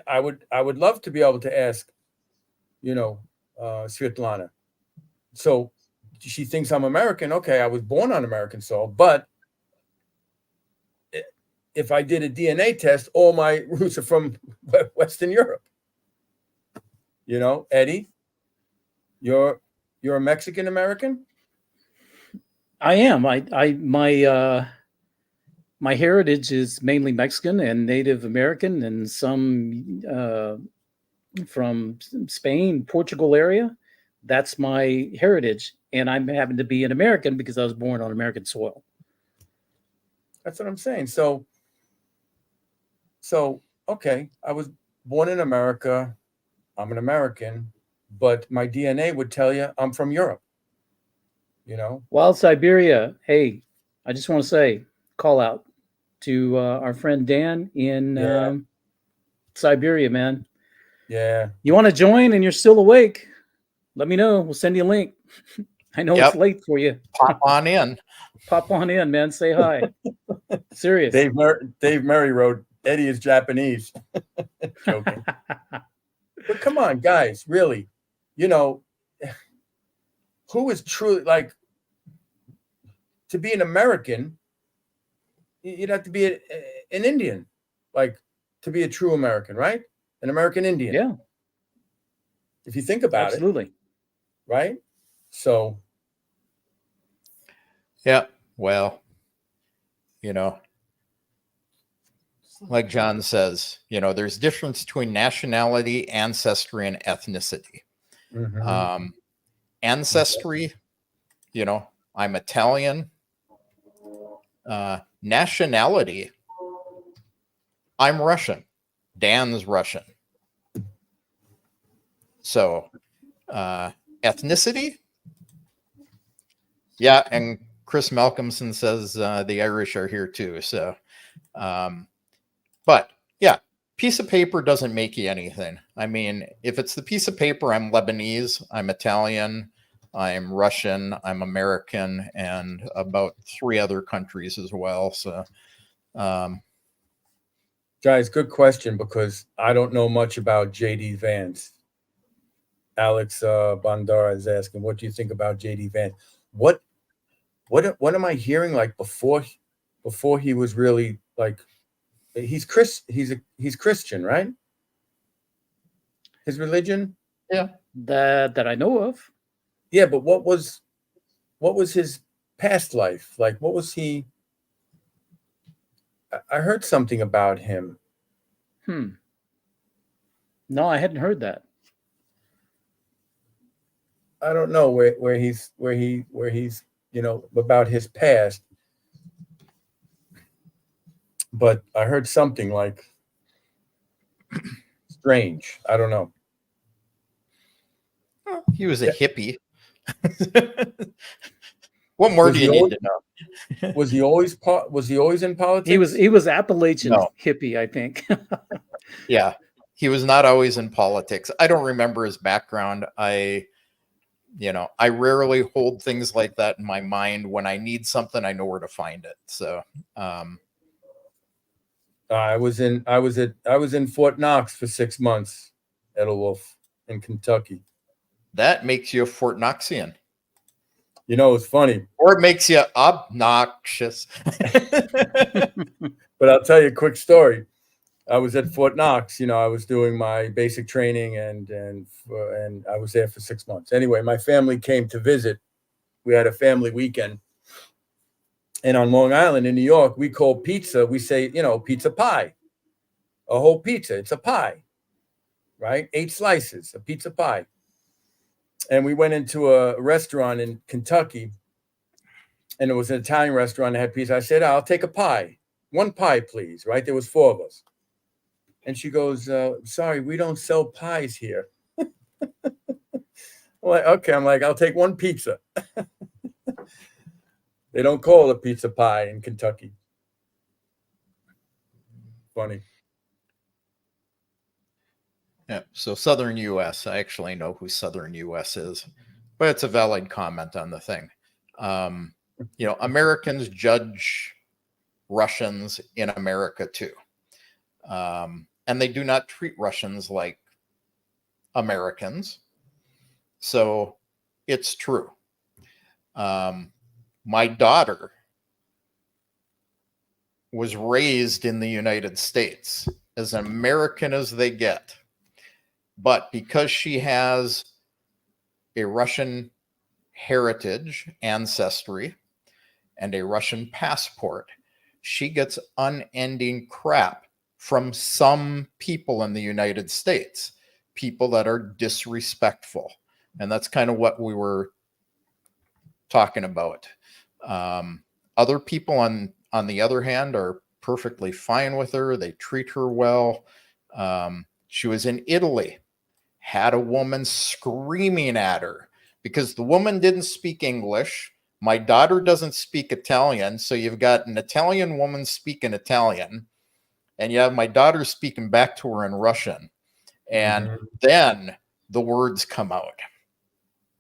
I would love to be able to ask, Svetlana. So she thinks I'm American. Okay, I was born on American soil, but if I did a DNA test, all my roots are from Western Europe. Eddie, you're a Mexican American? I am. My heritage is mainly Mexican and Native American, and some from Spain, Portugal area. That's my heritage, and I happen to be an American because I was born on American soil. That's what I'm saying. So okay, I was born in America. I'm an American, but my DNA would tell you I'm from Europe. Wild Siberia. Hey, I just want to say, call out to our friend Dan in Siberia, man. Yeah. You want to join and you're still awake? Let me know. We'll send you a link. I know it's late for you. Pop on in. Pop on in, man. Say hi. Serious. Dave Murray wrote, Eddie is Japanese. Joking. But come on, guys, really, who is truly, like, to be an American, you'd have to be an Indian, like, to be a true American, right? An American Indian. Yeah. If you think about Absolutely. it. Right? So. Yeah. Well, like John says, there's difference between nationality, ancestry, and ethnicity. Mm-hmm. Ancestry, I'm Italian. Nationality, I'm Russian. Dan's Russian. So, ethnicity, yeah, and Chris Malcolmson says the Irish are here too. So, but yeah, piece of paper doesn't make you anything. I mean, if it's the piece of paper, I'm Lebanese, I'm Italian, I'm Russian, I'm American, and about 3 other countries as well. So, guys, good question, because I don't know much about JD Vance. Alex Bandara is asking, what do you think about JD Vance? What am I hearing? Like, before he was really, like, he's Christian, right? His religion? Yeah. That I know of. Yeah, but what was his past life? Like, what was he? I heard something about him. No, I hadn't heard that. I don't know where he's about his past, but I heard something like strange. I don't know. He was a hippie. What more do you need to know? Was he always in politics? He was Appalachian hippie, I think. Yeah, he was not always in politics. I don't remember his background. I rarely hold things like that in my mind. When I need something, I know where to find it. So, I was in Fort Knox for 6 months, Edelwolf, in Kentucky. That makes you a Fort Knoxian. It's funny. Or it makes you obnoxious. But I'll tell you a quick story. I was at Fort Knox. I was doing my basic training, and I was there for 6 months. Anyway, my family came to visit. We had a family weekend. And on Long Island in New York, we call pizza, we say, pizza pie. A whole pizza, it's a pie, right? 8 slices, a pizza pie. And we went into a restaurant in Kentucky, and it was an Italian restaurant that had pizza. I said, I'll take a pie. 1 pie, please, right? There was 4 of us. And she goes, sorry, we don't sell pies here. I'm like, okay. I'm like, I'll take 1 pizza. They don't call it a pizza pie in Kentucky. Funny. Yeah. So Southern U.S. I actually know who Southern U.S. is, but it's a valid comment on the thing. Americans judge Russians in America too. And they do not treat Russians like Americans. So it's true. My daughter was raised in the United States, as American as they get. But because she has a Russian heritage, ancestry, and a Russian passport, she gets unending crap from some people in the United States, people that are disrespectful. And that's kind of what we were talking about. Other people on the other hand are perfectly fine with her. They treat her well. She was in Italy, had a woman screaming at her because the woman didn't speak English. My daughter doesn't speak Italian. So you've got an Italian woman speaking Italian, and you have my daughter speaking back to her in Russian. And then the words come out.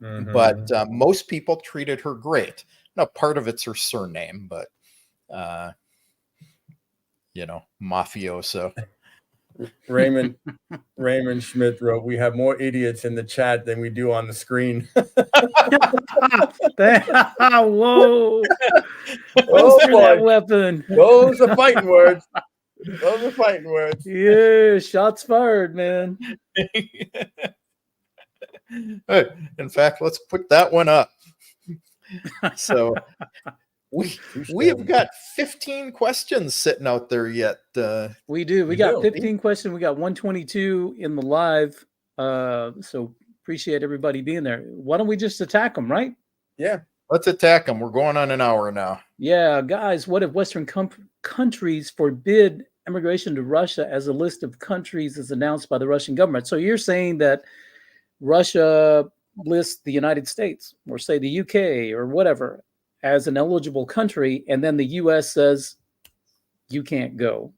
But most people treated her great. Now, part of it's her surname, but, mafioso. Raymond Schmidt wrote, "We have more idiots in the chat than we do on the screen." Whoa! Oh Holster that weapon. Those are fighting words. Those are fighting words. Yeah, shots fired, man. In fact, let's put that one up. So we have got 15 questions sitting out there yet. We do. We got 15 questions. We got 122 in the live. So appreciate everybody being there. Why don't we just attack them, right? Yeah. Let's attack them. We're going on an hour now. Yeah, guys, what if Western countries forbid immigration to Russia as a list of countries is announced by the Russian government? So you're saying that Russia lists the United States or say the UK or whatever as an eligible country, and then the US says you can't go.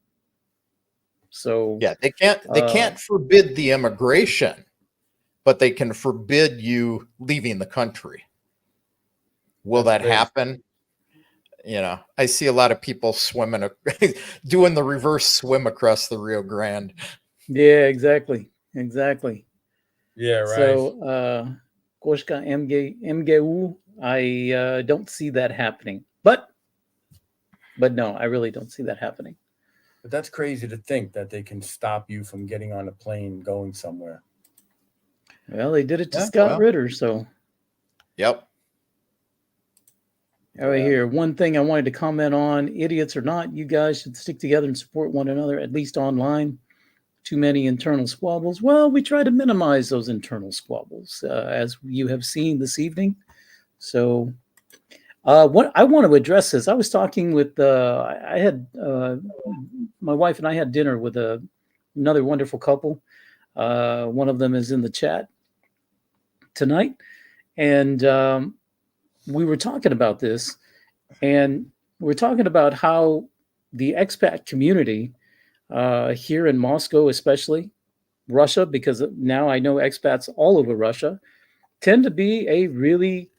So yeah, they can't forbid the immigration, but they can forbid you leaving the country. Will that happen? I see a lot of people swimming, doing the reverse swim across the Rio Grande. Yeah, exactly. Yeah, right. So, Koshka MGU, I don't see that happening. But no, I really don't see that happening. But that's crazy to think that they can stop you from getting on a plane going somewhere. Well, they did it to Scott Ritter, so. Yep. Right here, one thing I wanted to comment on, idiots or not, you guys should stick together and support one another, at least online. Too many internal squabbles. Well, we try to minimize those internal squabbles, as you have seen this evening. So what I want to address is, I was talking with, I had, my wife and I had dinner with another wonderful couple. One of them is in the chat tonight. And we were talking about this, and we're talking about how the expat community here in Moscow, especially Russia, because now I know expats all over Russia, tend to be a really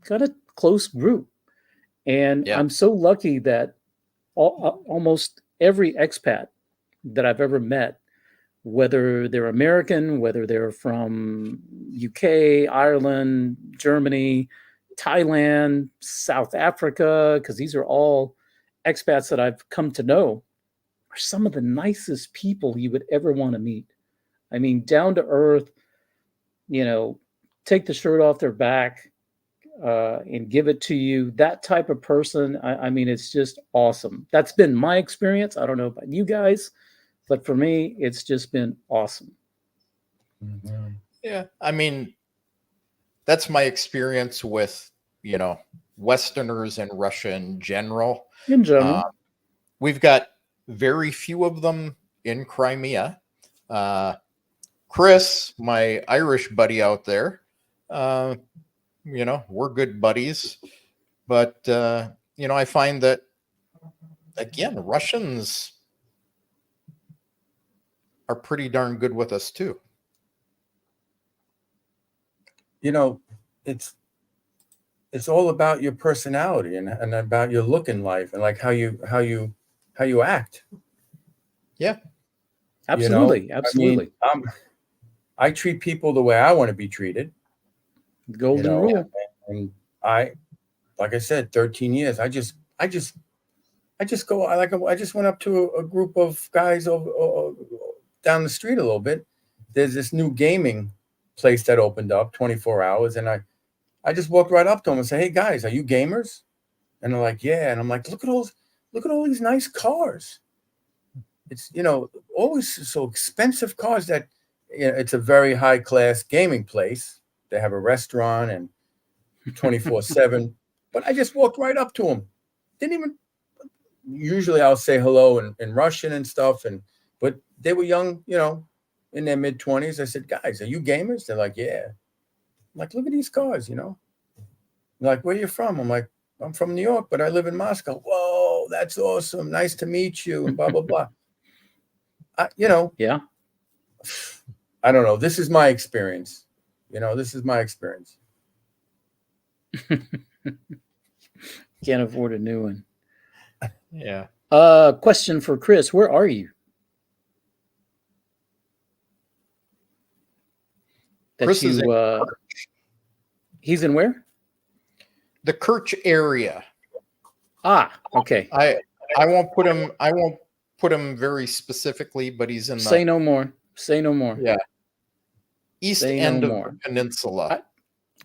kind of close group. And I'm so lucky that almost every expat that I've ever met, whether they're American, whether they're from UK, Ireland, Germany, Thailand, South Africa, because these are all expats that I've come to know, are some of the nicest people you would ever want to meet. I mean, down to earth, take the shirt off their back and give it to you. That type of person, I mean, it's just awesome. That's been my experience. I don't know about you guys, but for me, it's just been awesome. Mm-hmm. Yeah, I mean, that's my experience with, Westerners and Russia in general. We've got very few of them in Crimea. Chris, my Irish buddy out there, we're good buddies. But, I find that, again, Russians are pretty darn good with us too. It's all about your personality and about your look in life and like how you act. Yeah. Absolutely, absolutely. I mean, I treat people the way I want to be treated. Golden rule. And like I said, 13 years. I just go. I just went up to a group of guys over down the street a little bit. There's this new gaming place that opened up 24 hours, and I just walked right up to them and said, "Hey guys, are you gamers?" And they're like, "Yeah." And I'm like, "Look at all these nice cars. It's always so expensive cars that it's a very high class gaming place. They have a restaurant and 24/7." But I just walked right up to them. Didn't even. Usually I'll say hello in Russian and stuff, but they were young, in their mid-20s. I said, "Guys, are you gamers?" They're like, "Yeah." I'm like, "Look at these cars, They're like, "Where are you from?" I'm like, "I'm from New York, but I live in Moscow." "Whoa, that's awesome. Nice to meet you," and blah, blah, blah. Yeah. I don't know. This is my experience. This is my experience. Can't afford a new one. Yeah. Question for Chris. Where are you? Chris is in he's in where? the Kerch area. Okay. I won't put him very specifically, but he's in the Say no more. Say no more. Yeah. East end of the peninsula.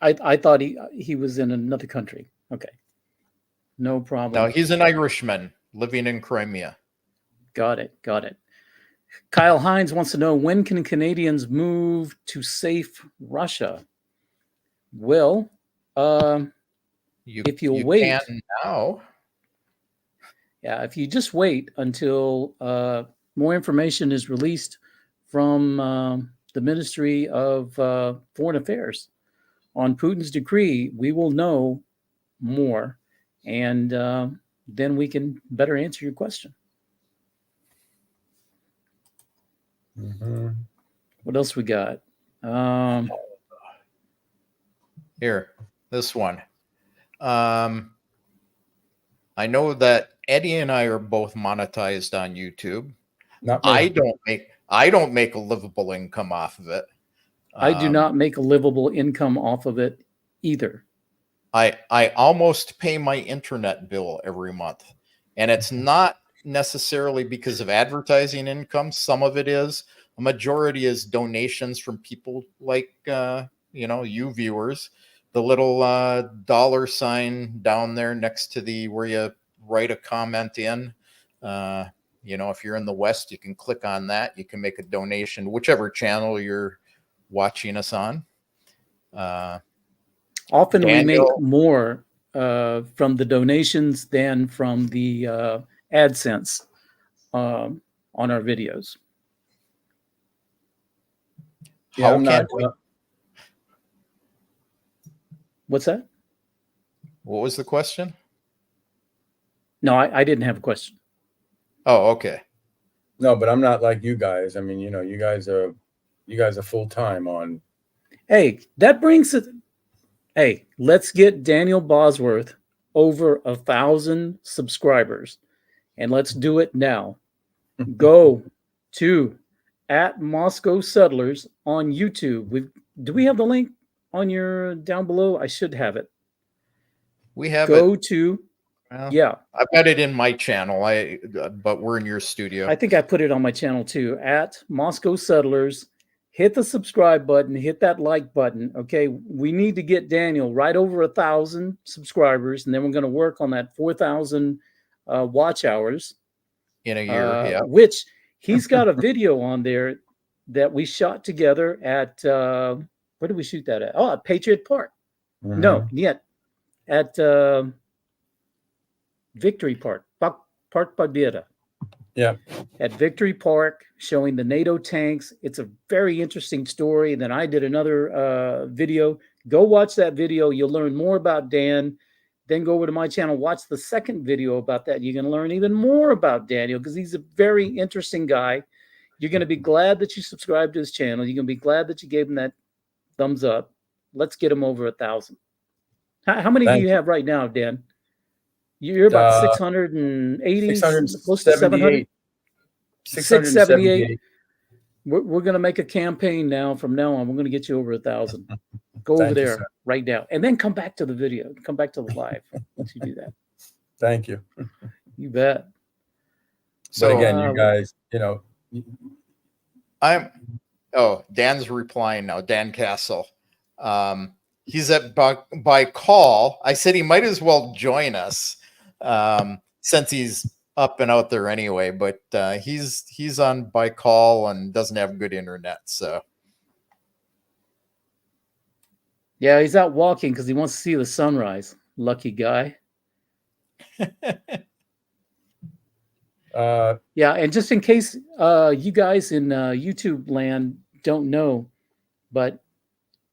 I thought he was in another country. Okay. No problem. No, he's an Irishman living in Crimea. Got it. Kyle Hines wants to know, when can Canadians move to safe Russia? Well, if you wait can now. Yeah, if you just wait until more information is released from the Ministry of Foreign Affairs on Putin's decree, we will know more, and then we can better answer your question. Mm-hmm. What else we got? Here, this one. I know that Eddie and I are both monetized on YouTube. Not me. I don't make a livable income off of it. I do not make a livable income off of it either. I almost pay my internet bill every month, and it's not necessarily because of advertising income. Some of it is. A majority is donations from people like you viewers. The little $sign down there next to where you write a comment in. If you're in the West, you can click on that. You can make a donation, whichever channel you're watching us on. Often we make more from the donations than from the AdSense on our videos. How can we? What's that? What was the question? No, I didn't have a question. Oh, okay. No, but I'm not like you guys. I mean, you guys are full time on. Hey, that brings it. Hey, let's get Daniel Bosworth over 1,000 subscribers, and let's do it now. Go to @Moscow Settlers on YouTube. Do we have the link on your down below? I should have it. We have Go it. to Well, yeah. I've got it in my channel. But we're in your studio. I think I put it on my channel too. @Moscow Settlers. Hit the subscribe button. Hit that like button. Okay, we need to get Daniel right over 1,000 subscribers, and then we're going to work on that 4,000 watch hours in a year. Yeah, which he's got a video on there that we shot together at where did we shoot that at? Oh, at Patriot Park. Mm-hmm. No, yet at Victory Park, Park Победа. Yeah. At Victory Park, showing the NATO tanks. It's a very interesting story. And then I did another video. Go watch that video. You'll learn more about Dan. Then go over to my channel, watch the second video about that. You're going to learn even more about Daniel because he's a very interesting guy. You're going to be glad that you subscribed to his channel. You're going to be glad that you gave him that thumbs up. Let's get him over 1,000. How many do you have right now, Dan? You're about 680, close to 700. 678. We're going to make a campaign now. From now on, we're going to get you over 1,000. Go over there right now, and then come back to the video. Come back to the live once you do that. Thank you. You bet. So again, you guys, you know, Dan's replying now. Dan Castle. He's at by call. I said he might as well join us since he's up and out there anyway. But he's on by call and doesn't have good internet. So yeah, he's out walking because he wants to see the sunrise. Lucky guy. Yeah, and just in case you guys in YouTube land don't know, but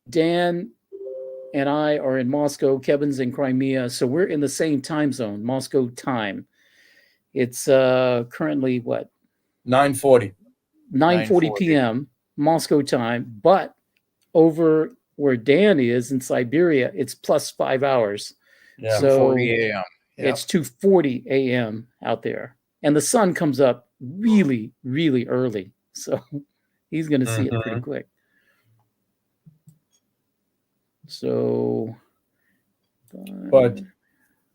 Dan and I are in Moscow, Kevin's in Crimea, so we're in the same time zone, Moscow time. It's currently what? 9:40. 9:40 p.m. Moscow time, but over where Dan is in Siberia, it's plus 5 hours. Yeah, so 40 a.m. Yep. It's 2:40 a.m. out there. And the sun comes up really, really early. So he's going to see it pretty quick. So, but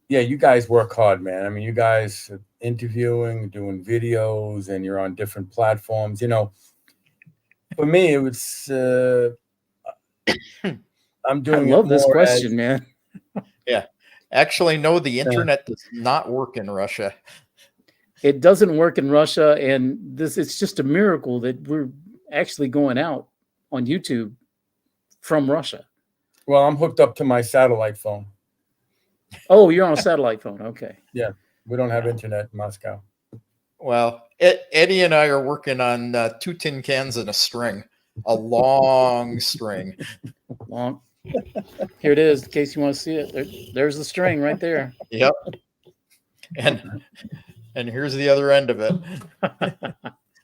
yeah, you guys work hard, man. I mean, you guys are interviewing, doing videos, and you're on different platforms. You know, for me, it was, I'm doing I love this question, man. Yeah. Actually, no, the internet does not work in Russia. It doesn't work in Russia, and it's just a miracle that we're actually going out on YouTube from Russia. Well, I'm hooked up to my satellite phone. Oh, you're on a satellite phone. Okay. Yeah, we don't have internet in Moscow. Well, Eddie and I are working on 2 tin cans and a string, a long string. Long. Here it is, in case you want to see it. There's the string right there. Yep. And here's the other end of it.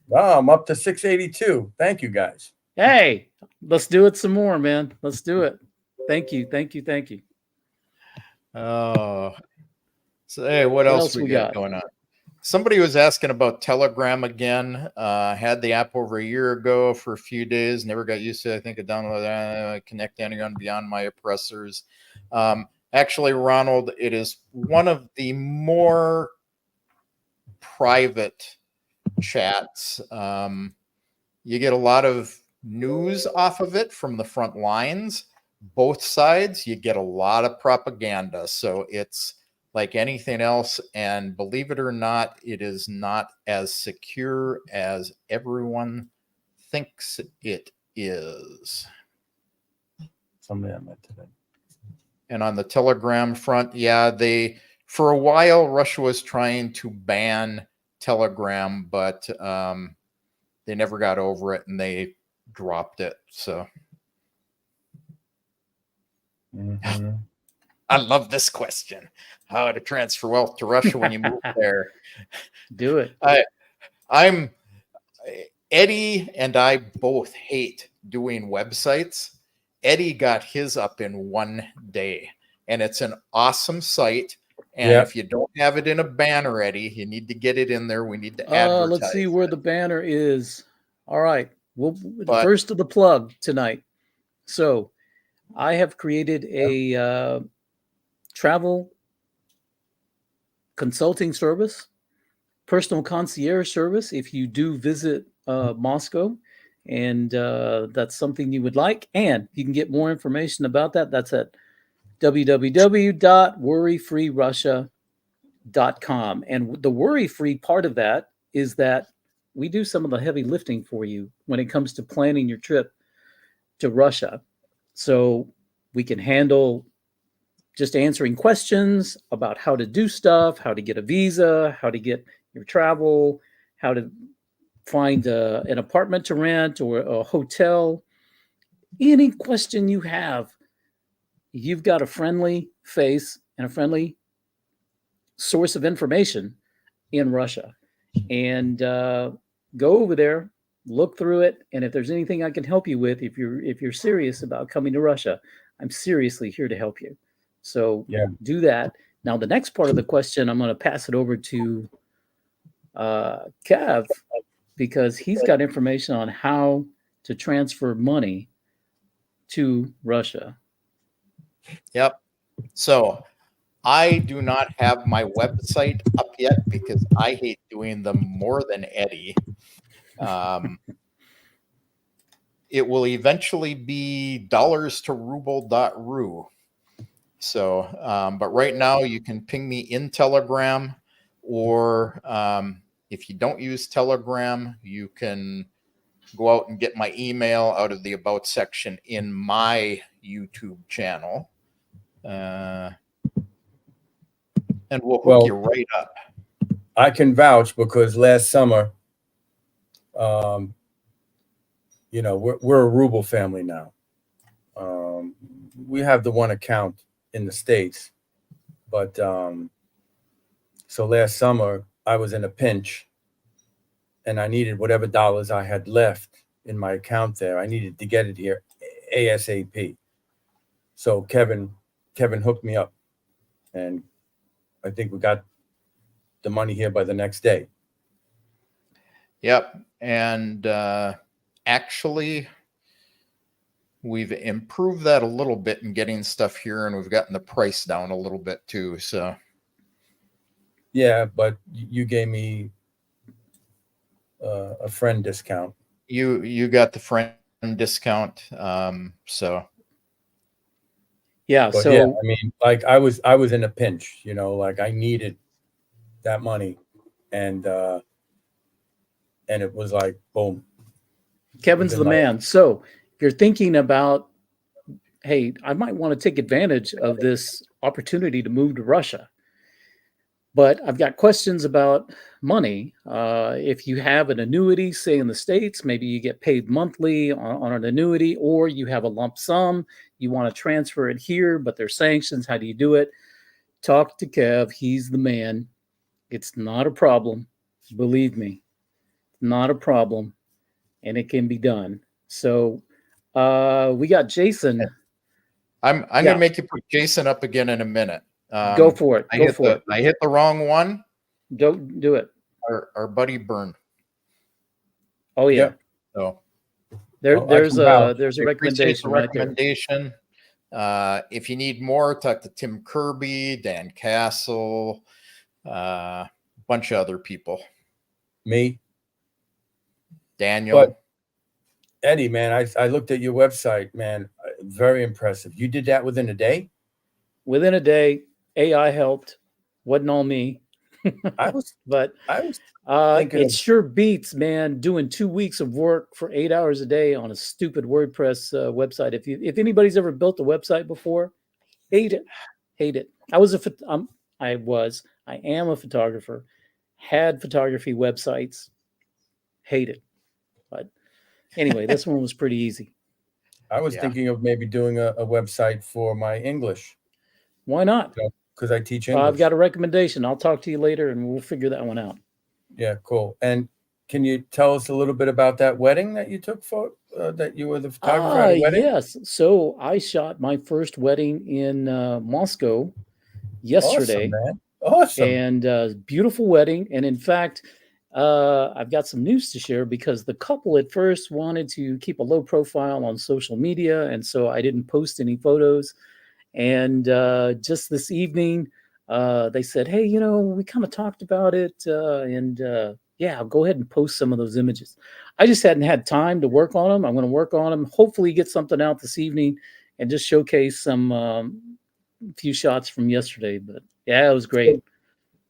Wow, I'm up to 682. Thank you, guys. Hey, let's do it some more, man. Let's do it. Thank you. Oh. So, hey, what else we got going on? Somebody was asking about Telegram again. Had the app over a year ago for a few days. Never got used to it. I think I downloaded connect anyone beyond my oppressors. Actually, Ronald, it is one of the more private chats. You get a lot of news off of it from the front lines, both sides. You get a lot of propaganda. So it's like anything else. And believe it or not, it is not as secure as everyone thinks it is. Somebody I met today. And on the Telegram front, yeah, for a while, Russia was trying to ban Telegram, but they never got over it and they dropped it. So I love this question. How to transfer wealth to Russia when you move there. Do it. I'm Eddie and I both hate doing websites. Eddie got his up in one day, and it's an awesome site. And if you don't have it in a banner, Eddie, you need to get it in there. We need to advertise. Let's see where the banner is. All right. First of the plug tonight. So I have created a travel consulting service, personal concierge service. If you do visit Moscow and that's something you would like, and you can get more information about that. That's at www.worryfreerussia.com. And the worry-free part of that is that we do some of the heavy lifting for you when it comes to planning your trip to Russia. So we can handle just answering questions about how to do stuff, how to get a visa, how to get your travel, how to find an apartment to rent or a hotel. Any question you have, you've got a friendly face and a friendly source of information in Russia. And go over there, look through it, and if there's anything I can help you with, if you're serious about coming to Russia, I'm seriously here to help you. So do that. Now, the next part of the question, I'm going to pass it over to Kev. because he's got information on how to transfer money to Russia. Yep. So I do not have my website up yet because I hate doing them more than Eddie. It will eventually be dollars to ruble.ru. So, but right now you can ping me in Telegram, or if you don't use Telegram, you can go out and get my email out of the About section in my YouTube channel. And we'll hook you right up. I can vouch because last summer, we're a ruble family now. We have the one account in the States, but so last summer I was in a pinch and I needed whatever dollars I had left in my account there. I needed to get it here ASAP. So Kevin hooked me up, and I think we got the money here by the next day. Yep. And actually, we've improved that a little bit in getting stuff here, and we've gotten the price down a little bit too. So, yeah, but you gave me a friend discount. You got the friend discount. So. Yeah. But so yeah, I mean, like I was in a pinch, like I needed that money, and it was like, boom. Kevin's the man. So if you're thinking about, hey, I might want to take advantage of this opportunity to move to Russia, but I've got questions about money. If you have an annuity, say in the States, maybe you get paid monthly on an annuity, or you have a lump sum, you want to transfer it here, but there's sanctions. How do you do it? Talk to Kev. He's the man. It's not a problem. Believe me, not a problem. And it can be done. So we got Jason. I'm gonna make you put Jason up again in a minute. Go for it. Go for it. I hit the wrong one. Don't do it. Our buddy Byrne. Oh yeah. Yep. So there's a recommendation. The recommendation. Right, if you need more, talk to Tim Kirby, Dan Castle, a bunch of other people. Me. Daniel. But Eddie, man, I looked at your website, man. Very impressive. You did that within a day? Within a day, AI helped. Wasn't all me. But it sure beats, man, doing 2 weeks of work for 8 hours a day on a stupid WordPress website. If anybody's ever built a website before, hate it. I am a photographer, had photography websites, hate it. But anyway, this one was pretty easy. I was thinking of maybe doing a website for my English. Why not? Because I teach English. I've got a recommendation. I'll talk to you later and we'll figure that one out. Yeah, cool. And can you tell us a little bit about that wedding that you took that you were the photographer at a wedding? Yes. So I shot my first wedding in Moscow yesterday. Awesome, man. Awesome. And beautiful wedding. And in fact, I've got some news to share because the couple at first wanted to keep a low profile on social media. And so I didn't post any photos. And just this evening, they said, hey, we kind of talked about it. I'll go ahead and post some of those images. I just hadn't had time to work on them. I'm going to work on them, hopefully get something out this evening and just showcase some few shots from yesterday. But yeah, it was great. So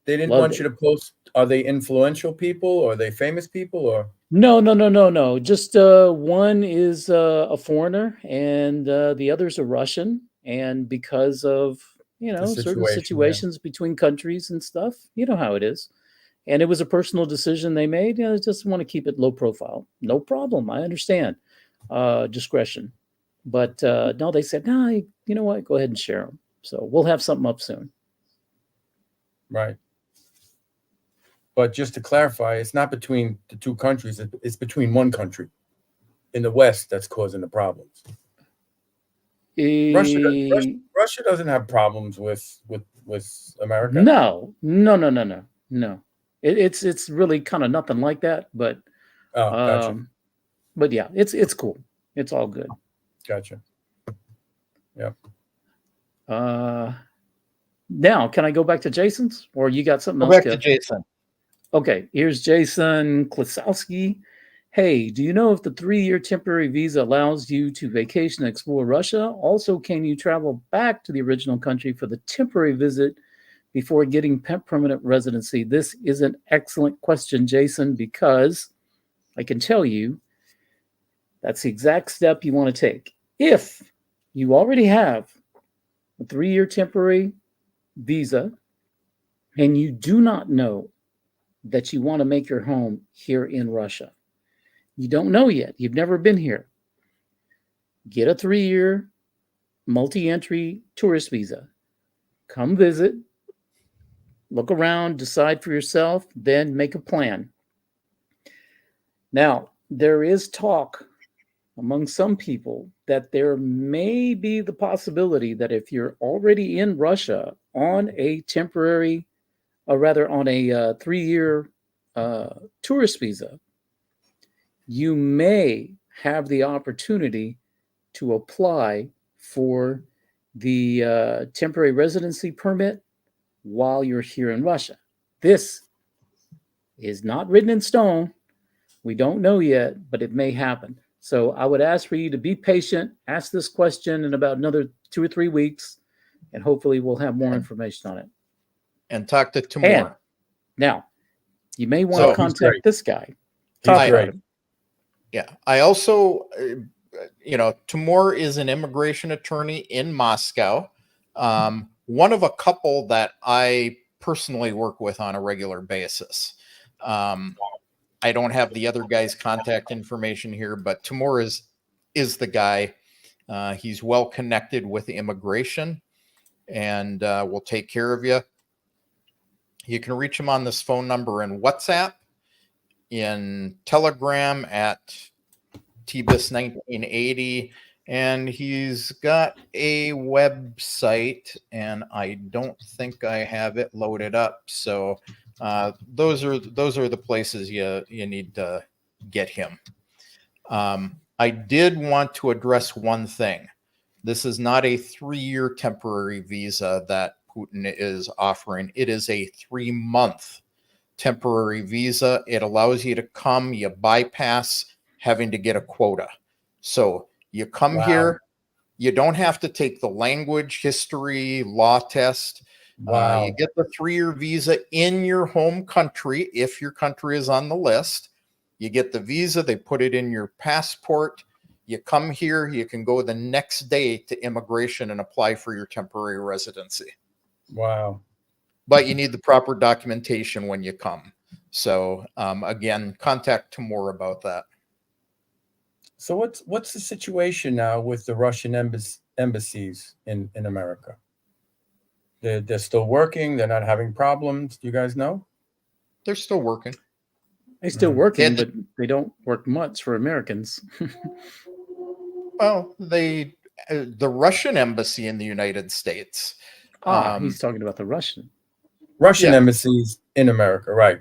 they didn't want you to post. Are they influential people or are they famous people or? No. Just one is a foreigner and the other's a Russian. And because of, certain situations between countries and stuff, you know how it is. And it was a personal decision they made. I just want to keep it low profile. No problem. I understand discretion. But no, they said, no, you know what? Go ahead and share them. So we'll have something up soon. Right. But just to clarify, it's not between the two countries. It's between one country in the West that's causing the problems. Russia doesn't have problems with America. No. It's really kind of nothing like that. But Oh, gotcha. But yeah, it's cool. It's all good. Gotcha. Yep. Now, can I go back to Jason's, or you got something Go else? back to Jason. Okay, here's Jason Klasowski. Hey, do you know if the 3-year temporary visa allows you to vacation and explore Russia? Also, can you travel back to the original country for the temporary visit before getting permanent residency? This is an excellent question, Jason, because I can tell you that's the exact step you want to take. If you already have a 3-year temporary visa and you do not know that you want to make your home here in Russia, you don't know yet, you've never been here, get a 3-year multi-entry tourist visa. Come visit, look around, decide for yourself, then make a plan. Now, there is talk among some people that there may be the possibility that if you're already in Russia on a temporary, or rather on a 3-year tourist visa, you may have the opportunity to apply for the temporary residency permit while you're here in Russia. This is not written in stone. We don't know yet, but it may happen. So I would ask for you to be patient, ask this question in about another 2 or 3 weeks, and hopefully we'll have more information on it. And talk to Timur. Now, you may want to contact this guy. Talk about him. Yeah. I also, Timur is an immigration attorney in Moscow. One of a couple that I personally work with on a regular basis. I don't have the other guy's contact information here, but Timur is the guy. He's well connected with immigration and will take care of you. You can reach him on this phone number in WhatsApp, in Telegram at TBIS1980, and he's got a website, and I don't think I have it loaded up. So those are the places you need to get him. I did want to address one thing. This is not a 3-year temporary visa that Putin is offering. It is a 3-month temporary visa. It allows you to come, you bypass having to get a quota. So you come here, you don't have to take the language, history, law test. You get the 3-year visa in your home country if your country is on the list. You get the visa, they put it in your passport. You come here, you can go the next day to immigration and apply for your temporary residency. Wow. But you need the proper documentation when you come. So again, contact Timur about that. So what's the situation now with the Russian embassies in America? They're still working. They're not having problems. Do you guys know? They're still working. They're still working, but they don't work much for Americans. Well, the Russian embassy in the United States. He's talking about the Russian embassies in America, right?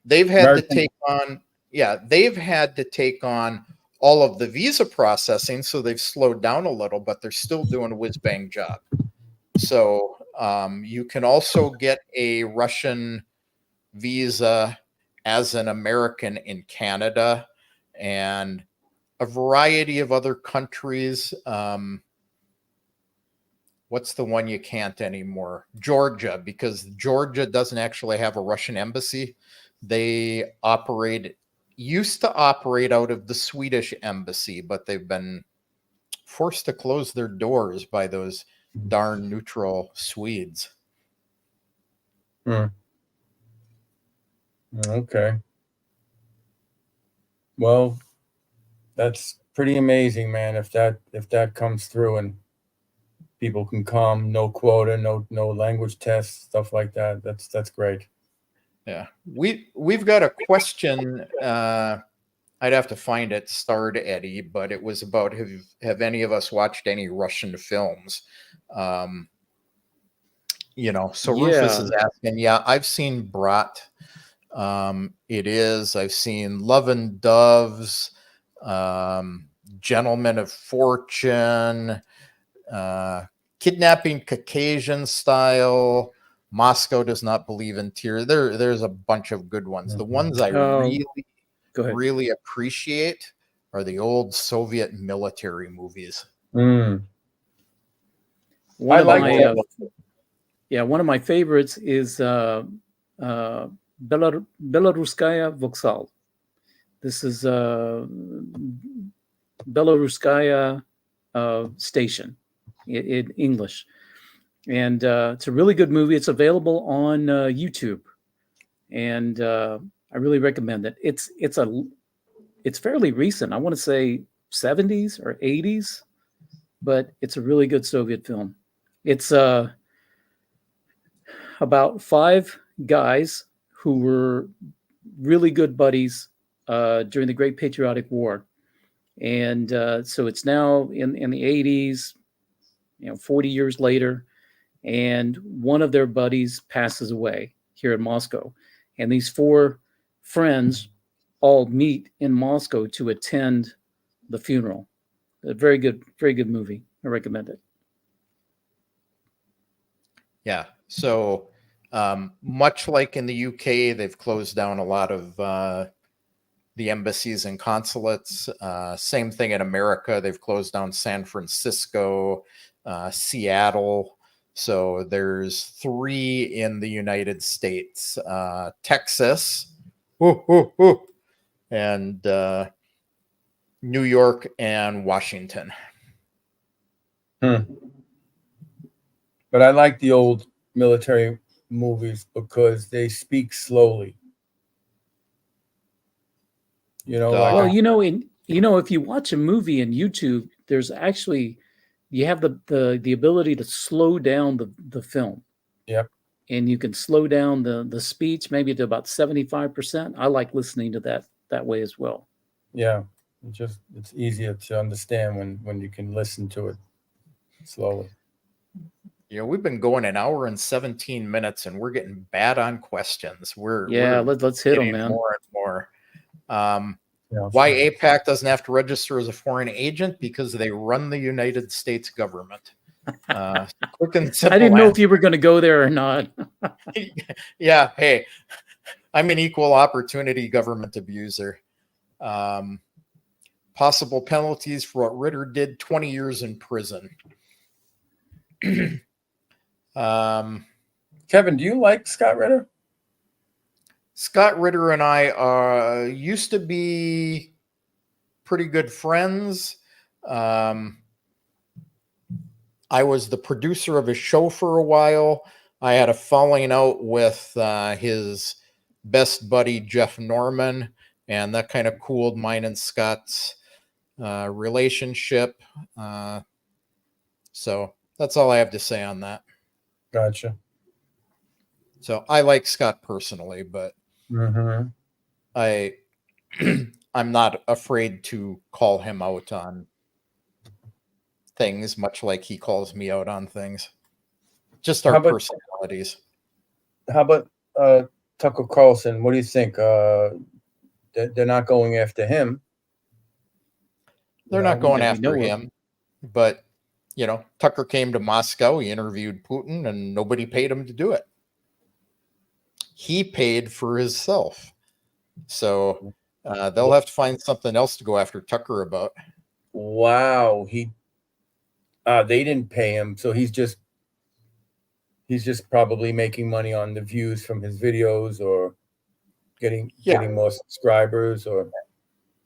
They've had to take on. Yeah, they've had to take on all of the visa processing, so they've slowed down a little, but they're still doing a whiz-bang job. So you can also get a Russian visa as an American in Canada and a variety of other countries. What's the one you can't anymore? Georgia, because Georgia doesn't actually have a Russian embassy. They used to operate out of the Swedish embassy, but they've been forced to close their doors by those darn neutral Swedes. Okay. Well, that's pretty amazing, man. If that comes through and people can come, no quota, no language tests, stuff like that. That's great. Yeah, we've got a question. I'd have to find it. Starred Eddie, but it was about have any of us watched any Russian films? So Rufus is asking. Yeah, I've seen Brat. It is. I've seen Love and Doves, Gentlemen of Fortune, Kidnapping Caucasian Style, Moscow Does Not Believe in Tears. There's a bunch of good ones. The ones I really appreciate are the old Soviet military movies. Mm. One of my favorites is Belaruskaya Voxal. This is Belaruskaya station in English, and it's a really good movie. It's available on YouTube, and I really recommend it. It's fairly recent. I want to say 70s or 80s, but it's a really good Soviet film. It's about 5 guys who were really good buddies during the Great Patriotic War. And so it's now in the 80s, 40 years later, and one of their buddies passes away here in Moscow. And these 4 friends all meet in Moscow to attend the funeral. A very good movie. I recommend it. Yeah. So much like in the UK, they've closed down a lot of the embassies and consulates. Same thing in America. They've closed down San Francisco, Seattle. So there's 3 in the United States, Texas, and New York and Washington. But I like the old military movies because they speak slowly. Well, if you watch a movie in YouTube, there's actually, you have the ability to slow down the film. Yep. And you can slow down the speech maybe to about 75%. I like listening to that way as well. Yeah. It's easier to understand when you can listen to it slowly. We've been going an hour and 17 minutes and we're getting bad on questions. Let's hit them, man. More and more. Why APAC doesn't have to register as a foreign agent? Because they run the United States government. Quick and simple. I didn't know if you were going to go there or not. Yeah. Hey, I'm an equal opportunity government abuser. Possible penalties for what Ritter did: 20 years in prison. Kevin, do you like Scott Ritter? Scott Ritter and I used to be pretty good friends. I was the producer of his show for a while. I had a falling out with his best buddy, Jeff Norman, and that kind of cooled mine and Scott's relationship. So that's all I have to say on that. Gotcha. So I like Scott personally, but I'm not afraid to call him out on things, much like he calls me out on things. Just our personalities. How about Tucker Carlson? What do you think? They're not going after him. They're not going after him, but Tucker came to Moscow. He interviewed Putin, and nobody paid him to do it. He paid for himself. So they'll have to find something else to go after Tucker about. Wow. They didn't pay him. So he's just probably making money on the views from his videos or getting more subscribers or.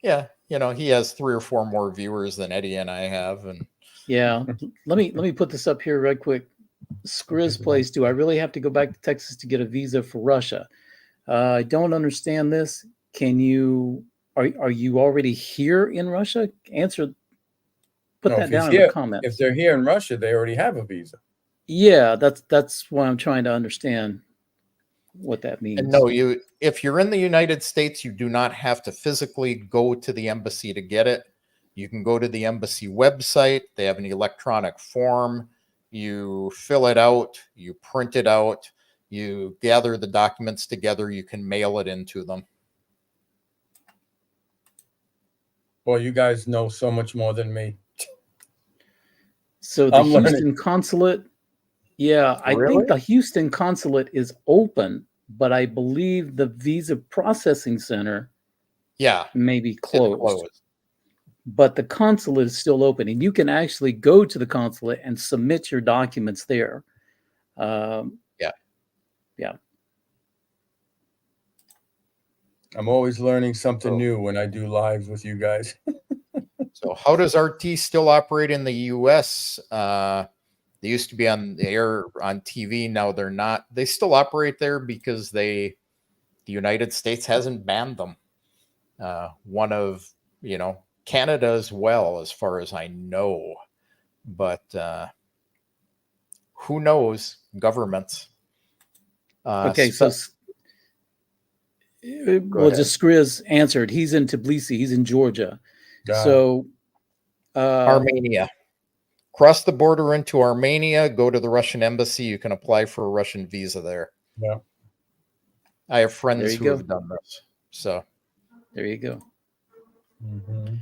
Yeah. He has 3 or 4 more viewers than Eddie and I have. And yeah, let me put this up here right quick. Skriz Place, do I really have to go back to Texas to get a visa for Russia? I don't understand this. Are you already here in Russia? Put that down in the comments. If they're here in Russia, they already have a visa. Yeah, that's what I'm trying to understand what that means. And no, if you're in the United States, you do not have to physically go to the embassy to get it. You can go to the embassy website. They have an electronic form. You fill it out, you print it out, You gather the documents together, you can mail it into them. Well, you guys know so much more than me. So the I'm learning. Houston consulate, yeah, I Really? think the Houston consulate is open, but I believe the visa processing center may be It's closed. closed. But the consulate is still open, and you can actually go to the consulate and submit your documents there. Yeah. I'm always learning something new when I do lives with you guys. So how does RT still operate in the US? They used to be on the air on TV. Now they're not. They still operate there because the United States hasn't banned them. One of, Canada as well, as far as I know. But who knows? Governments. Okay, so well, just Skriz answered. He's in Tbilisi. He's in Georgia. So Armenia. Cross the border into Armenia, go to the Russian embassy. You can apply for a Russian visa there. Yeah. I have friends who have done this. So there you go. Mm-hmm.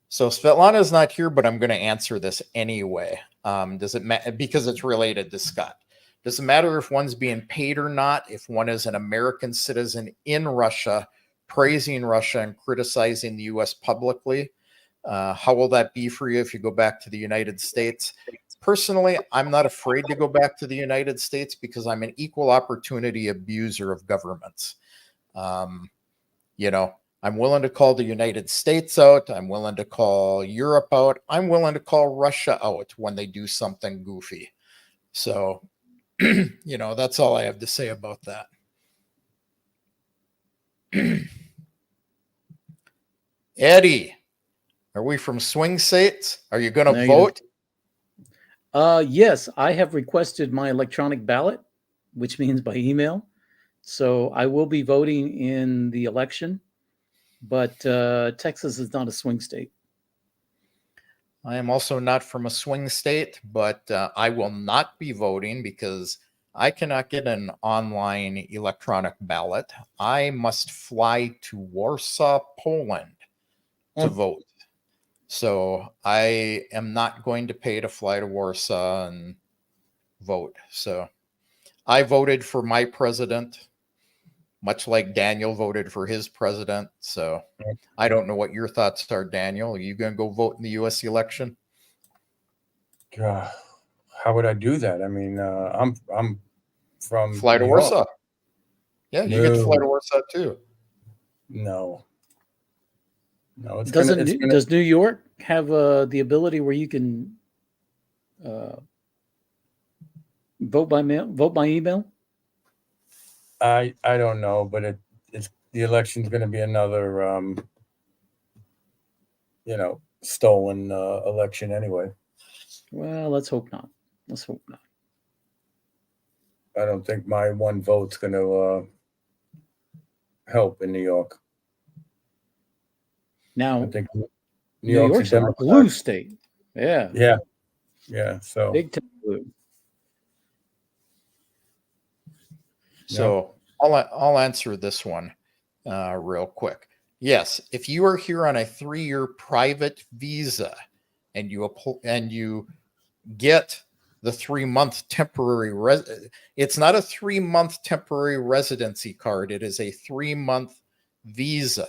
So Svetlana's not here, but I'm going to answer this anyway. Does it matter? Because it's related to Scott. Does it matter if one's being paid or not? If one is an American citizen in Russia, praising Russia and criticizing the U.S. publicly? How will that be for you if you go back to the United States? Personally, I'm not afraid to go back to the United States because I'm an equal opportunity abuser of governments. I'm willing to call the United States out. I'm willing to call Europe out. I'm willing to call Russia out when they do something goofy. So, that's all I have to say about that. Eddie, are we from swing states? Are you going to vote? Yes, I have requested my electronic ballot, which means by email. So I will be voting in the election, but Texas is not a swing state. I am also not from a swing state, but I will not be voting because I cannot get an online electronic ballot. I must fly to Warsaw, Poland to vote. So I am not going to pay to fly to Warsaw and vote. So I voted for my president, much like Daniel voted for his president. So I don't know what your thoughts are, Daniel. Are you going to go vote in the U.S. election? How would I do that? I mean, I'm from fly to Warsaw. Yeah, you get to fly to Warsaw too. No, does New York have the ability where you can vote by mail, vote by email? I don't know, but it's the election's going to be another stolen election anyway. Well, let's hope not. Let's hope not. I don't think my one vote's going to help in New York. Now, I think New York's a blue state. Yeah. So big time blue. So I'll answer this one real quick. Yes, if you are here on a 3-year private visa and you get the 3-month temporary it's not a 3-month temporary residency card. It is a 3-month visa.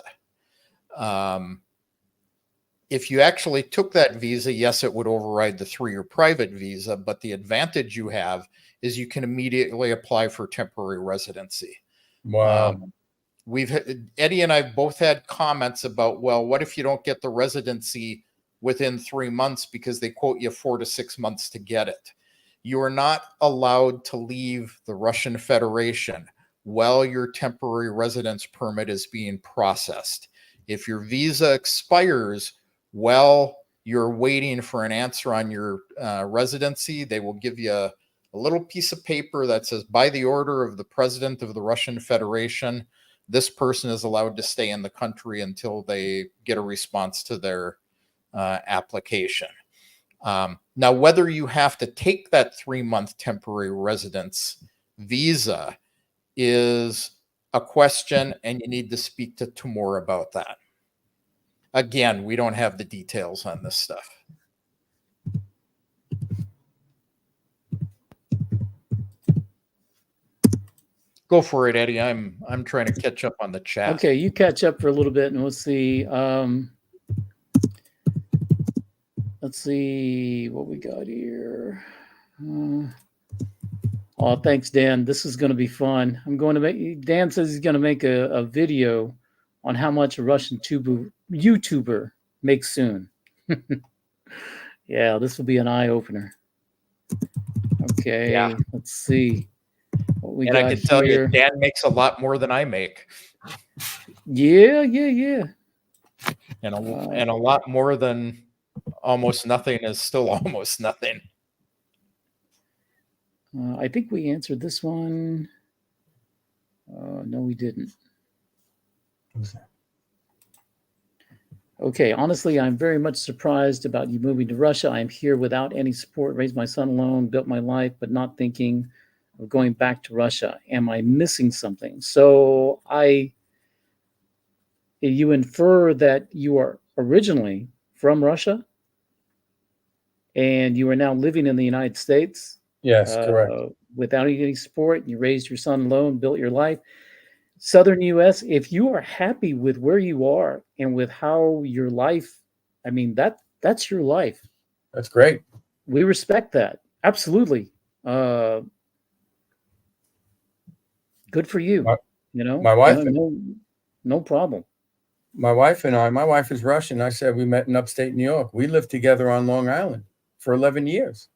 If you actually took that visa, yes, it would override the 3-year private visa, but the advantage you have is you can immediately apply for temporary residency. Wow. Eddie and I both had comments about, well, what if you don't get the residency within 3 months because they quote you 4 to 6 months to get it? You are not allowed to leave the Russian Federation while your temporary residence permit is being processed. If your visa expires while you're waiting for an answer on your residency, they will give you a little piece of paper that says, by the order of the president of the Russian Federation, this person is allowed to stay in the country until they get a response to their application. Now, whether you have to take that 3-month temporary residence visa is a question, and you need to speak to Timur about that. Again, we don't have the details on this stuff. Go for it, Eddie. I'm trying to catch up on the chat. Okay, you catch up for a little bit, and we'll see. Let's see what we got here. Oh, thanks, Dan. This is going to be fun. Dan says he's going to make a video on how much a Russian YouTuber makes soon. Yeah, this will be an eye opener. Okay, yeah. Let's see what we got here. And I can tell you, Dan makes a lot more than I make. Yeah. And a lot more than almost nothing is still almost nothing. I think we answered this one. No, we didn't. Okay, honestly, I'm very much surprised about you moving to Russia. I'm here without any support, raised my son alone, built my life, but not thinking of going back to Russia. Am I missing something? So you infer that you are originally from Russia and you are now living in the United States. Yes, correct. Without any support, you raised your son alone, built your life. Southern U.S., if you are happy with where you are and with how your life, I mean, that's your life. That's great. We respect that. Absolutely. Good for you. My wife, no problem. My wife and I, my wife is Russian. I said we met in upstate New York. We lived together on Long Island for 11 years.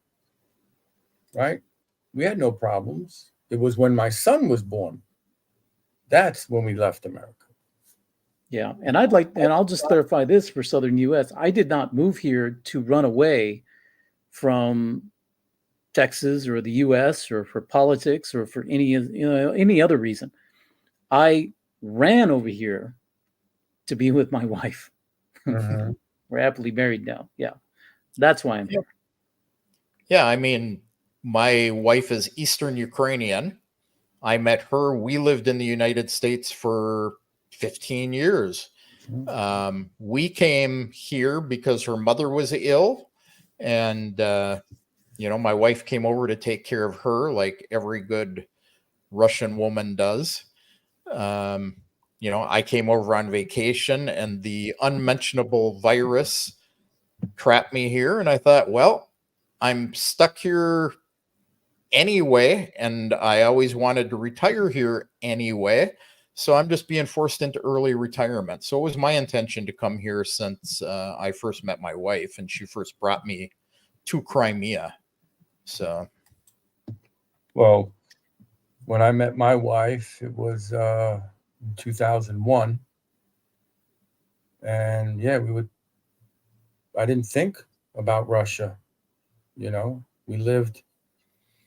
Right? We had no problems. It was when my son was born. That's when we left America. Yeah. And I'll just clarify this for Southern U.S. I did not move here to run away from Texas or the U.S. or for politics or for any other reason. I ran over here to be with my wife. Mm-hmm. We're happily married now. Yeah. That's why I'm here. Yeah. I mean, my wife is Eastern Ukrainian. I met her. We lived in the United States for 15 years. We came here because her mother was ill. And, my wife came over to take care of her like every good Russian woman does. I came over on vacation and the unmentionable virus trapped me here. And I thought, well, I'm stuck here anyway, and I always wanted to retire here anyway, so I'm just being forced into early retirement. So it was my intention to come here since I first met my wife, and she first brought me to Crimea. So, well, when I met my wife, it was 2001, and yeah, I didn't think about Russia. We lived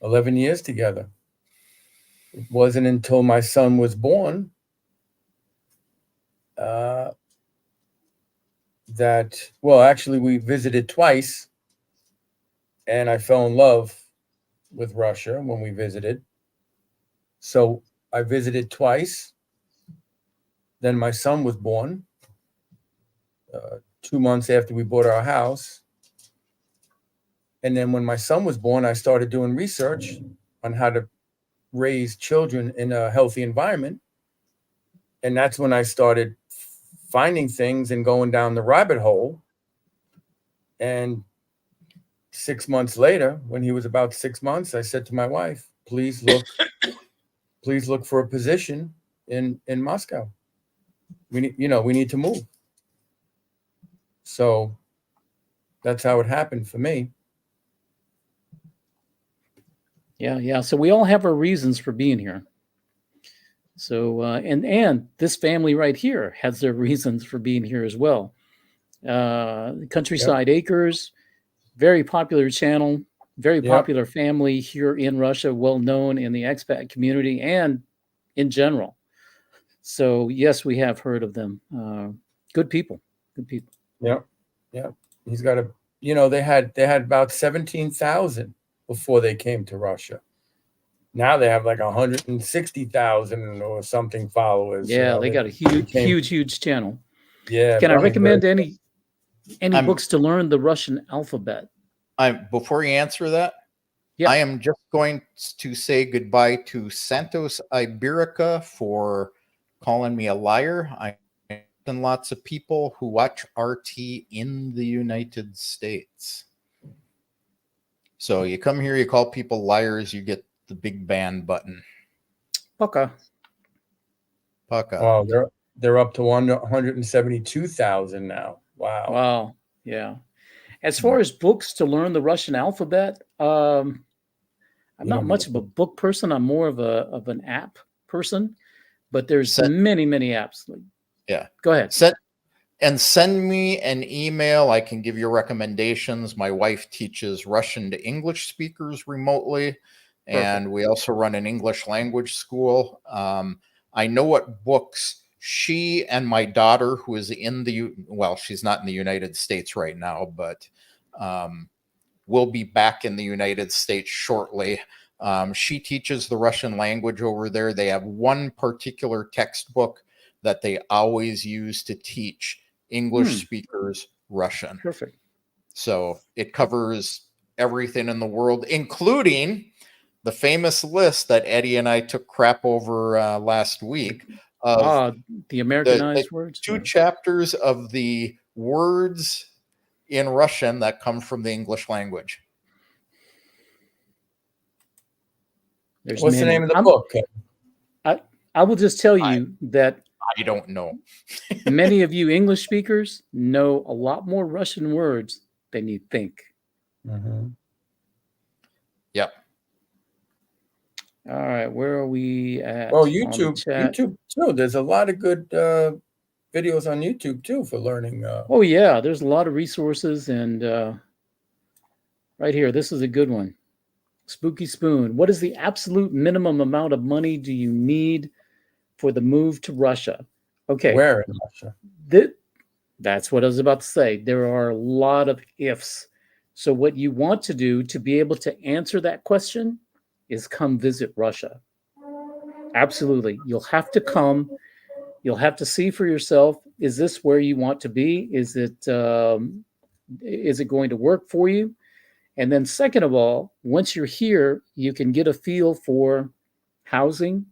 11 years together. It wasn't until my son was born actually we visited twice, and I fell in love with Russia when we visited. So I visited twice. Then my son was born 2 months after we bought our house. And then when my son was born, I started doing research on how to raise children in a healthy environment. And that's when I started finding things and going down the rabbit hole. And 6 months later, when he was about 6 months, I said to my wife, please look for a position in Moscow. We need to move. So that's how it happened for me. Yeah. So we all have our reasons for being here. So, and this family right here has their reasons for being here as well. Countryside Acres, very popular channel, very popular family here in Russia, well known in the expat community and in general. So yes, we have heard of them. Good people. Yeah. He's got they had about 17,000 before they came to Russia. now they have like 160,000 or something followers. Yeah, they got a huge channel. Yeah. Can I recommend any books to learn the Russian alphabet? Before you answer that, yeah. I am just going to say goodbye to Santos Iberica for calling me a liar. I and lots of people who watch RT in the United States. So you come here, you call people liars, you get the big ban button. Pucka. Wow, they're up to 172,000 now. Wow. Wow. Yeah. As far as books to learn the Russian alphabet, I'm not much of a book person. I'm more of an app person. But there's many apps. Yeah. Go ahead. Send me an email. I can give you recommendations. My wife teaches Russian to English speakers remotely. And we also run an English language school. I know what books she and my daughter, who is she's not in the United States right now, but will be back in the United States shortly. She teaches the Russian language over there. They have one particular textbook that they always use to teach English speakers Russian. Perfect. So it covers everything in the world, including the famous list that Eddie and I took crap over last week of the Americanized words. 2 chapters of the words in Russian that come from the English language. What's the name of the book? I will just tell you that I don't know. Many of you English speakers know a lot more Russian words than you think. Mm-hmm. Yep. All right, where are we at? Well, YouTube too. There's a lot of good videos on YouTube too for learning. Oh yeah, there's a lot of resources, and right here, this is a good one. Spooky Spoon. What is the absolute minimum amount of money do you need for the move to Russia? Okay. Where in Russia? That's what I was about to say. There are a lot of ifs. So what you want to do to be able to answer that question is come visit Russia. Absolutely. You'll have to come. You'll have to see for yourself, is this where you want to be? Is it going to work for you? And then second of all, once you're here, you can get a feel for housing,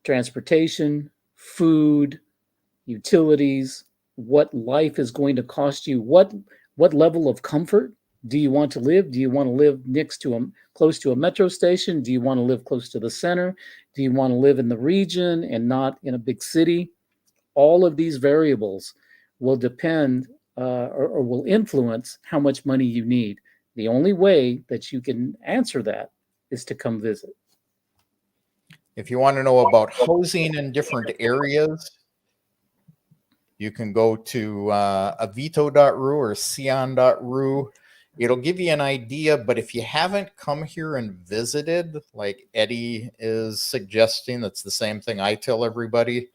transportation, food, utilities, what life is going to cost you, what level of comfort do you want to live? Do you want to live close to a metro station? Do you want to live close to the center? Do you want to live in the region and not in a big city? All of these variables will depend or will influence how much money you need. The only way that you can answer that is to come visit. If you want to know about housing in different areas, you can go to avito.ru or sion.ru. It'll give you an idea, but if you haven't come here and visited, like Eddie is suggesting, that's the same thing I tell everybody,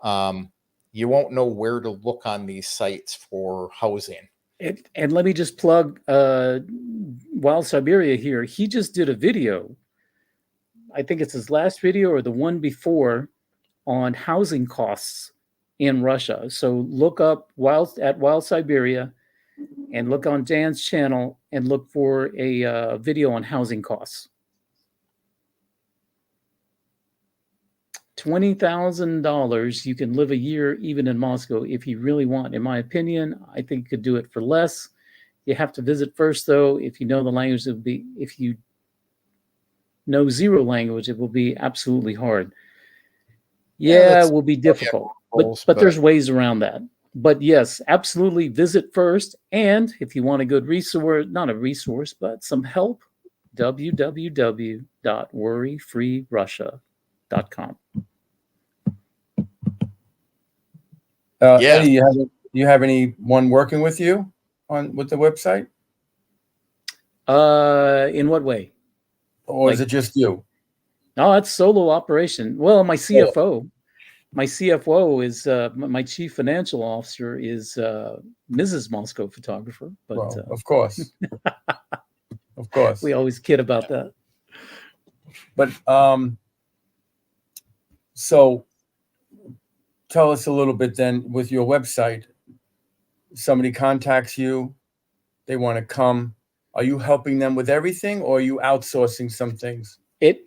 you won't know where to look on these sites for housing. And let me just plug Wild Siberia here. He just did a video. I think it's his last video or the one before on housing costs in Russia. So look up Wild Siberia and look on Dan's channel and look for a video on housing costs. $20,000, you can live a year even in Moscow if you really want. In my opinion, I think you could do it for less. You have to visit first, though. If you know the language, if you know zero language, it will be absolutely hard. Yeah, it will be difficult, but there's ways around that. But yes, absolutely visit first. And if you want a good resource, not a resource, but some help, www.worryfreerussia.com. Yeah. Eddie, you have anyone working with you with the website? In what way? Or is it just you? No, it's solo operation. Well, my CFO is my chief financial officer is Mrs. Moscow photographer. But of course, of course, we always kid about that. But so tell us a little bit then with your website. Somebody contacts you, they want to come. Are you helping them with everything, or are you outsourcing some things? It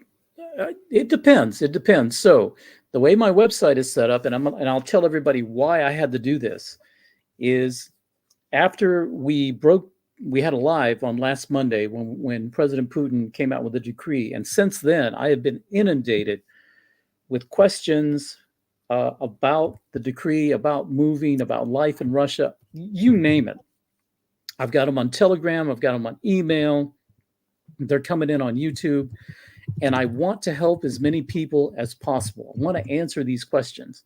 depends. It depends. So the way my website is set up, and I'll tell everybody why I had to do this, is after we had a live on last Monday when President Putin came out with a decree, and since then I have been inundated with questions about the decree, about moving, about life in Russia, you name it. I've got them on Telegram, I've got them on email, they're coming in on YouTube, and I want to help as many people as possible. I want to answer these questions.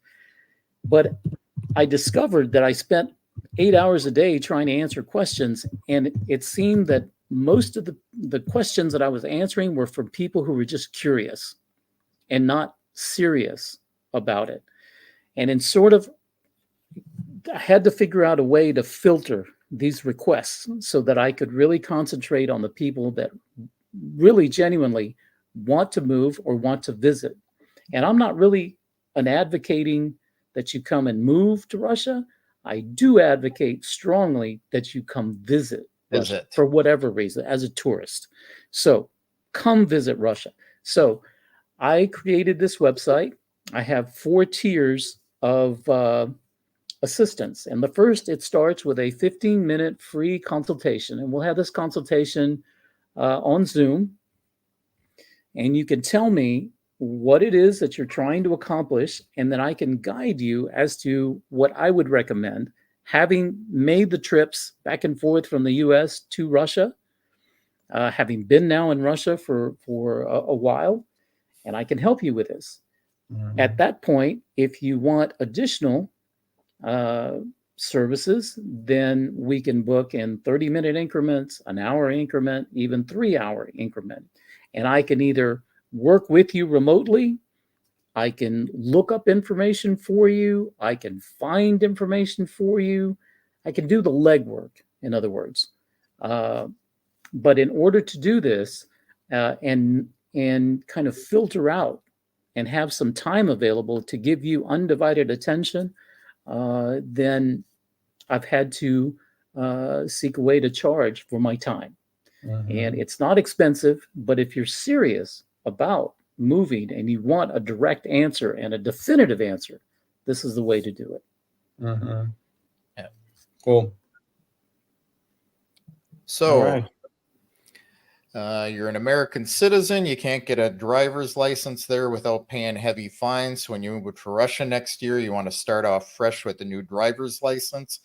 But I discovered that I spent 8 hours a day trying to answer questions, and it seemed that most of the questions that I was answering were from people who were just curious and not serious about it. And in sort of, I had to figure out a way to filter these requests so that I could really concentrate on the people that really genuinely want to move or want to visit. And I'm not really advocating that you come and move to Russia. I do advocate strongly that you come visit Russia for whatever reason as a tourist. So come visit Russia. So I created this website. I have 4 tiers of assistance. And the first, it starts with a 15-minute free consultation. And we'll have this consultation on Zoom. And you can tell me what it is that you're trying to accomplish, and then I can guide you as to what I would recommend, having made the trips back and forth from the US to Russia, having been now in Russia for a while, and I can help you with this. Mm-hmm. At that point, if you want additional services, then we can book in 30-minute increments, an hour increment, even 3-hour increment. And I can either work with you remotely, I can look up information for you, I can find information for you, I can do the legwork, in other words. But in order to do this and kind of filter out and have some time available to give you undivided attention, then I've had to seek a way to charge for my time. Mm-hmm. And it's not expensive, but if you're serious about moving and you want a direct answer and a definitive answer, this is the way to do it. Mm-hmm. Yeah. Cool. So you're an American citizen. You can't get a driver's license there without paying heavy fines. So when you move to Russia next year, you want to start off fresh with a new driver's license.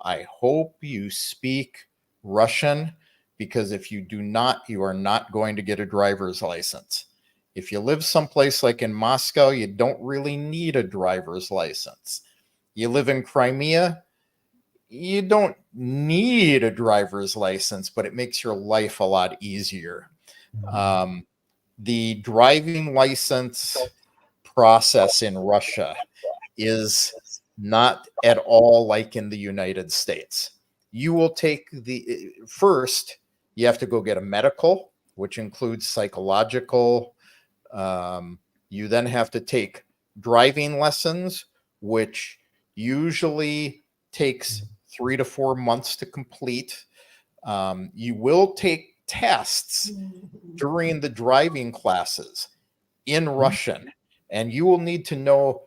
I hope you speak Russian, because if you do not, you are not going to get a driver's license. If you live someplace like in Moscow, you don't really need a driver's license. You live in Crimea, you don't need a driver's license, but it makes your life a lot easier. The driving license process in Russia is not at all like in the United States. You will take first, you have to go get a medical, which includes psychological. You then have to take driving lessons, which usually takes 3 to 4 months to complete. You will take tests during the driving classes in Russian, and you will need to know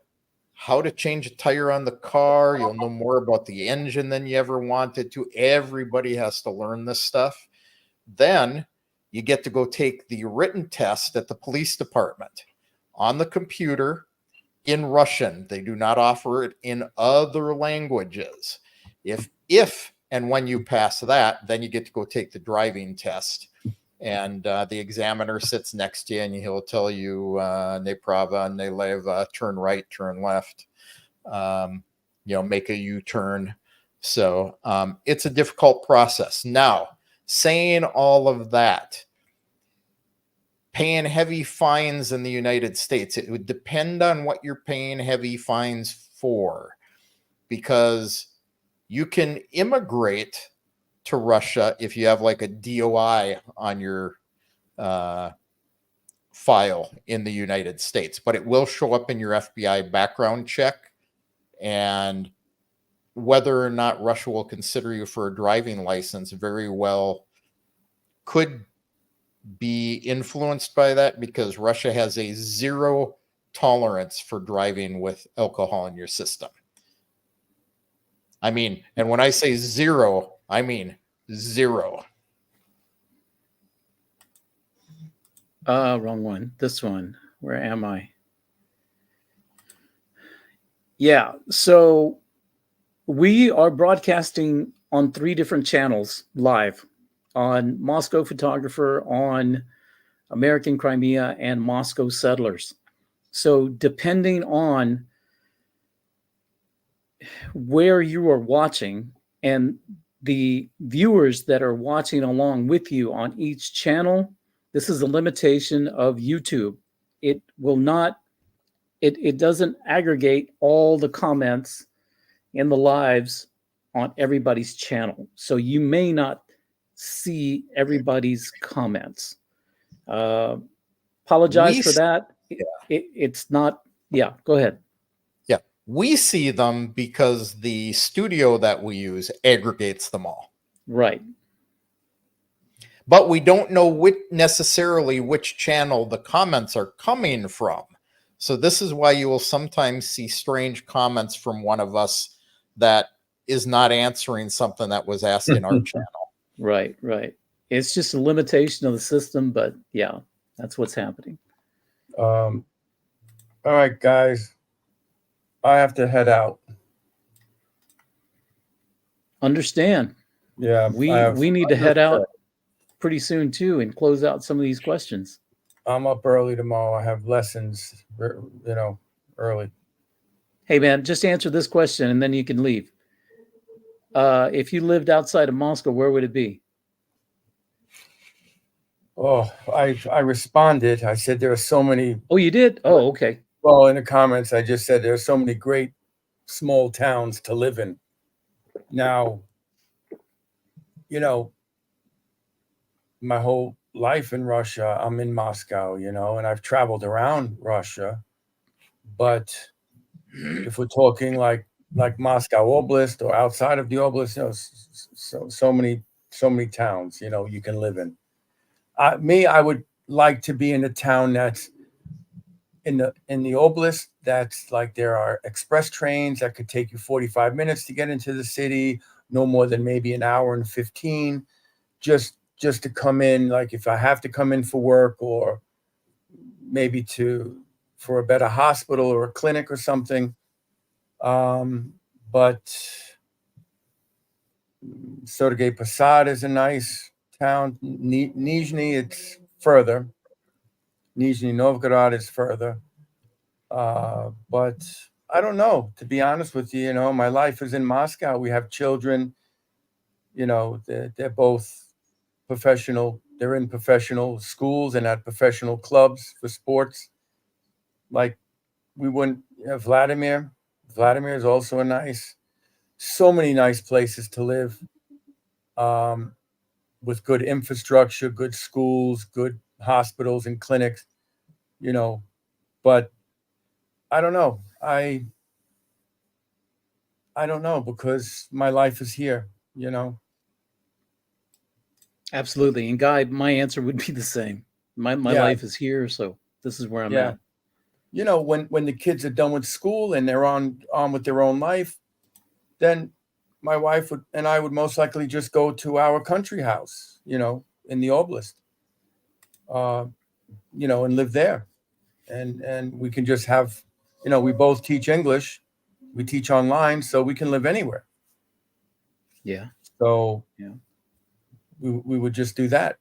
how to change a tire on the car. You'll know more about the engine than you ever wanted to. Everybody has to learn this stuff. Then you get to go take the written test at the police department on the computer in Russian. They do not offer it in other languages. If and when you pass that, then you get to go take the driving test. And the examiner sits next to you, and he'll tell you, ne prava, ne leva, turn right, turn left, make a U-turn. So it's a difficult process. Now, saying all of that, paying heavy fines in the United States, it would depend on what you're paying heavy fines for, because you can immigrate to Russia if you have like a DOI on your file in the United States, but it will show up in your FBI background check. And whether or not Russia will consider you for a driving license very well could be influenced by that, because Russia has a zero tolerance for driving with alcohol in your system. I mean, and when I say zero, I mean zero. Wrong one. This one. Where am I? Yeah. So we are broadcasting on 3 different channels live, on Moscow Photographer, on American Crimea, and Moscow Settlers. So depending on where you are watching and the viewers that are watching along with you on each channel, this is a limitation of YouTube. It will not, it doesn't aggregate all the comments in the lives on everybody's channel. So you may not see everybody's comments. Apologize for that. It's not, yeah, go ahead. Yeah, we see them because the studio that we use aggregates them all. Right. But we don't know necessarily which channel the comments are coming from. So this is why you will sometimes see strange comments from one of us that is not answering something that was asked in our channel. Right, right. It's just a limitation of the system, but yeah, that's what's happening. All right, guys, I have to head out. Understand. Yeah, we need to head out pretty soon too and close out some of these questions. I'm up early tomorrow. I have lessons, early. Hey man, just answer this question and then you can leave. If you lived outside of Moscow, where would it be? Oh, I responded. I said there are so many. Oh, you did? Oh, okay. Well, in the comments, I just said there are so many great small towns to live in. Now, my whole life in Russia, I'm in Moscow, and I've traveled around Russia. But if we're talking like Moscow Oblast or outside of the Oblast, so many towns, you can live in. I would like to be in a town that's in the Oblast, that's like there are express trains that could take you 45 minutes to get into the city, no more than maybe an hour and 15, just to come in, like if I have to come in for work or maybe for a better hospital or a clinic or something. But Sergei Posad is a nice town. Nizhny, it's further. Nizhny Novgorod is further. But I don't know, to be honest with you, my life is in Moscow. We have children, they're both professional. They're in professional schools and at professional clubs for sports. Like we wouldn't, Vladimir is also so many nice places to live, with good infrastructure, good schools, good hospitals and clinics, but I don't know. I don't know, because my life is here, Absolutely. And Guy, my answer would be the same. My life is here, so this is where I'm at. When the kids are done with school and they're on with their own life, then my wife and I would most likely just go to our country house, in the Oblast, and live there. And we can just have, we both teach English. We teach online, so we can live anywhere. Yeah. So yeah, we would just do that,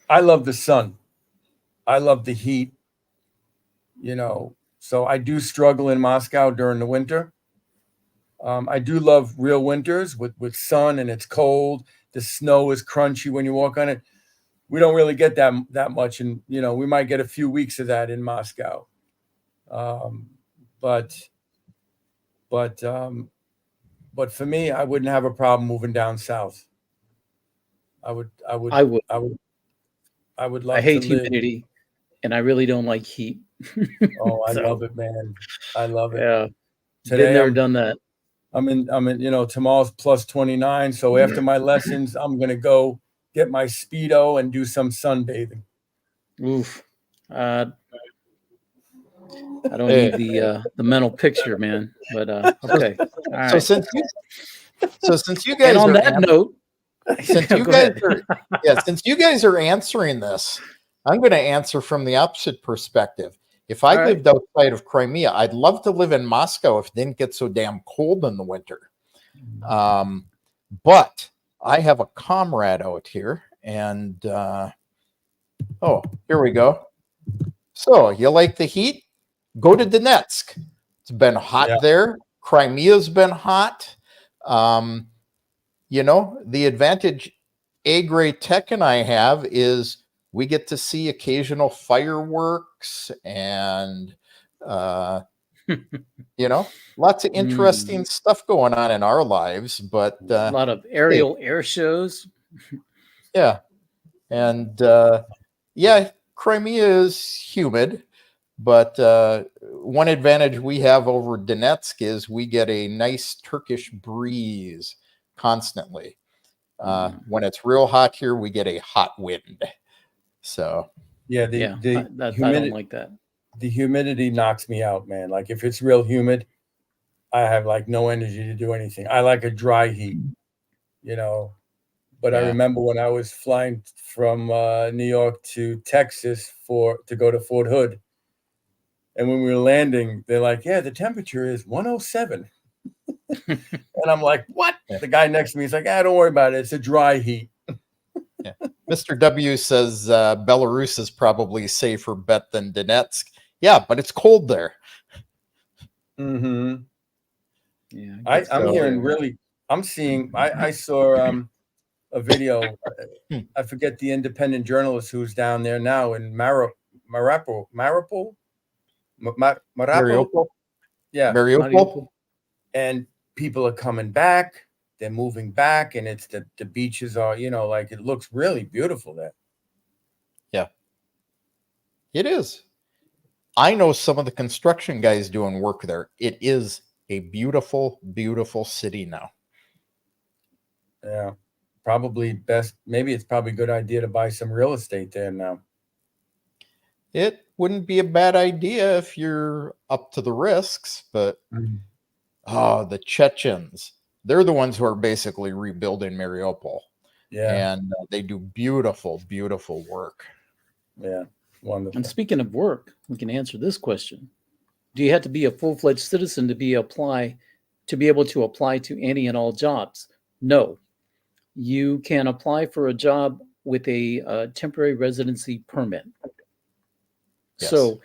I love the sun. I love the heat, so I do struggle in Moscow during the winter. I do love real winters with sun and it's cold. The snow is crunchy when you walk on it. We don't really get that much. And, we might get a few weeks of that in Moscow. But for me, I wouldn't have a problem moving down south. I would. I would love I hate to live. humidity, and I really don't like heat. Oh, I So, love it, man. I love it. Yeah, Today been there, done that. I'm in, tomorrow's plus 29. So after my lessons, I'm going to go get my Speedo and do some sunbathing. Oof. I don't need the mental picture, man. But okay. All right. So since you guys and on are that note, since go you guys ahead. are since you guys are answering this, I'm going to answer from the opposite perspective. If I All right. lived outside of Crimea, I'd love to live in Moscow if it didn't get so damn cold in the winter. But I have a comrade out here, and oh, here we go. So you like the heat? Go to Donetsk. It's been hot there. Crimea's been hot. The advantage A-grade tech and I have is we get to see occasional fireworks and lots of interesting stuff going on in our lives, but a lot of aerial air shows. Yeah. And Crimea is humid, but one advantage we have over Donetsk is we get a nice Turkish breeze constantly. When it's real hot here, we get a hot wind. So I don't like that. The humidity knocks me out, man. Like if it's real humid, I have like no energy to do anything. I like a dry heat, But I remember when I was flying from New York to Texas to go to Fort Hood, and when we were landing, they're like, "Yeah, the temperature is 107." And I'm like, "What?" The guy next to me is like, "Don't worry about it. It's a dry heat." Mr. W says Belarus is probably safer bet than Donetsk. Yeah, but it's cold there. Mm-hmm. Yeah, I'm hearing really. I'm seeing. I saw a video. I forget the independent journalist who's down there now in Mariupol. Yeah, Mariupol. And people are coming back. They're moving back, and it's the beaches are, like it looks really beautiful there. Yeah, it is. I know some of the construction guys doing work there. It is a beautiful, beautiful city now. Yeah, maybe it's probably a good idea to buy some real estate there now. It wouldn't be a bad idea if you're up to the risks, but the Chechens, they're the ones who are basically rebuilding Mariupol. Yeah. And they do beautiful, beautiful work. Yeah, wonderful. And speaking of work, we can answer this question. Do you have to be a full-fledged citizen to be able to apply to any and all jobs? No. You can apply for a job with a temporary residency permit. Yes. So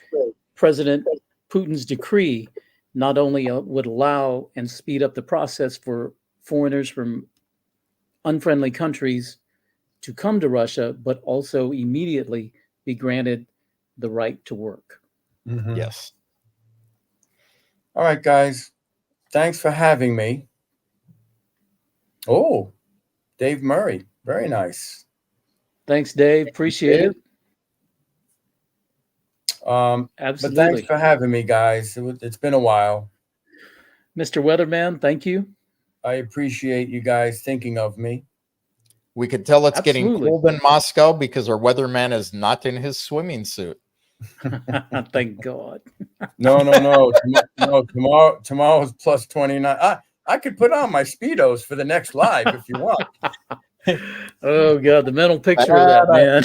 President Putin's decree not only would allow and speed up the process for foreigners from unfriendly countries to come to Russia, but also immediately be granted the right to work. Mm-hmm. Yes. All right, guys. Thanks for having me. Oh, Dave Murray. Very nice. Thanks, Dave. Appreciate it. Absolutely. But thanks for having me, guys. It's been a while. Mr. Weatherman, thank you. I appreciate you guys thinking of me. We could tell it's getting cold in Moscow because our weatherman is not in his swimming suit. Thank God. No. Tomorrow's plus 29. I could put on my Speedos for the next live if you want. Oh God, the mental picture of that, man.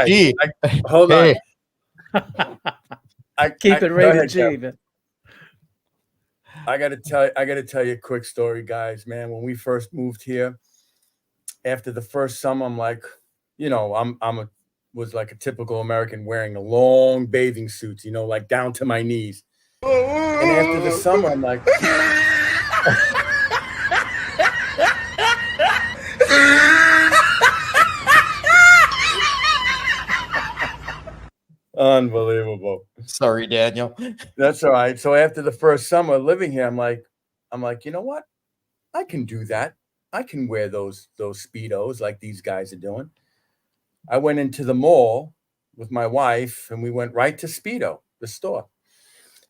Gee. Hold on. Keep it rated G, man. I gotta tell you a quick story, guys. Man, when we first moved here, after the first summer, I'm like, was like a typical American wearing a long bathing suits, like down to my knees. And after the summer, I'm like, unbelievable. Sorry, Daniel. That's all right. So after the first summer living here, I'm like, you know what? I can do that. I can wear those Speedos like these guys are doing. I went into the mall with my wife, and we went right to Speedo, the store.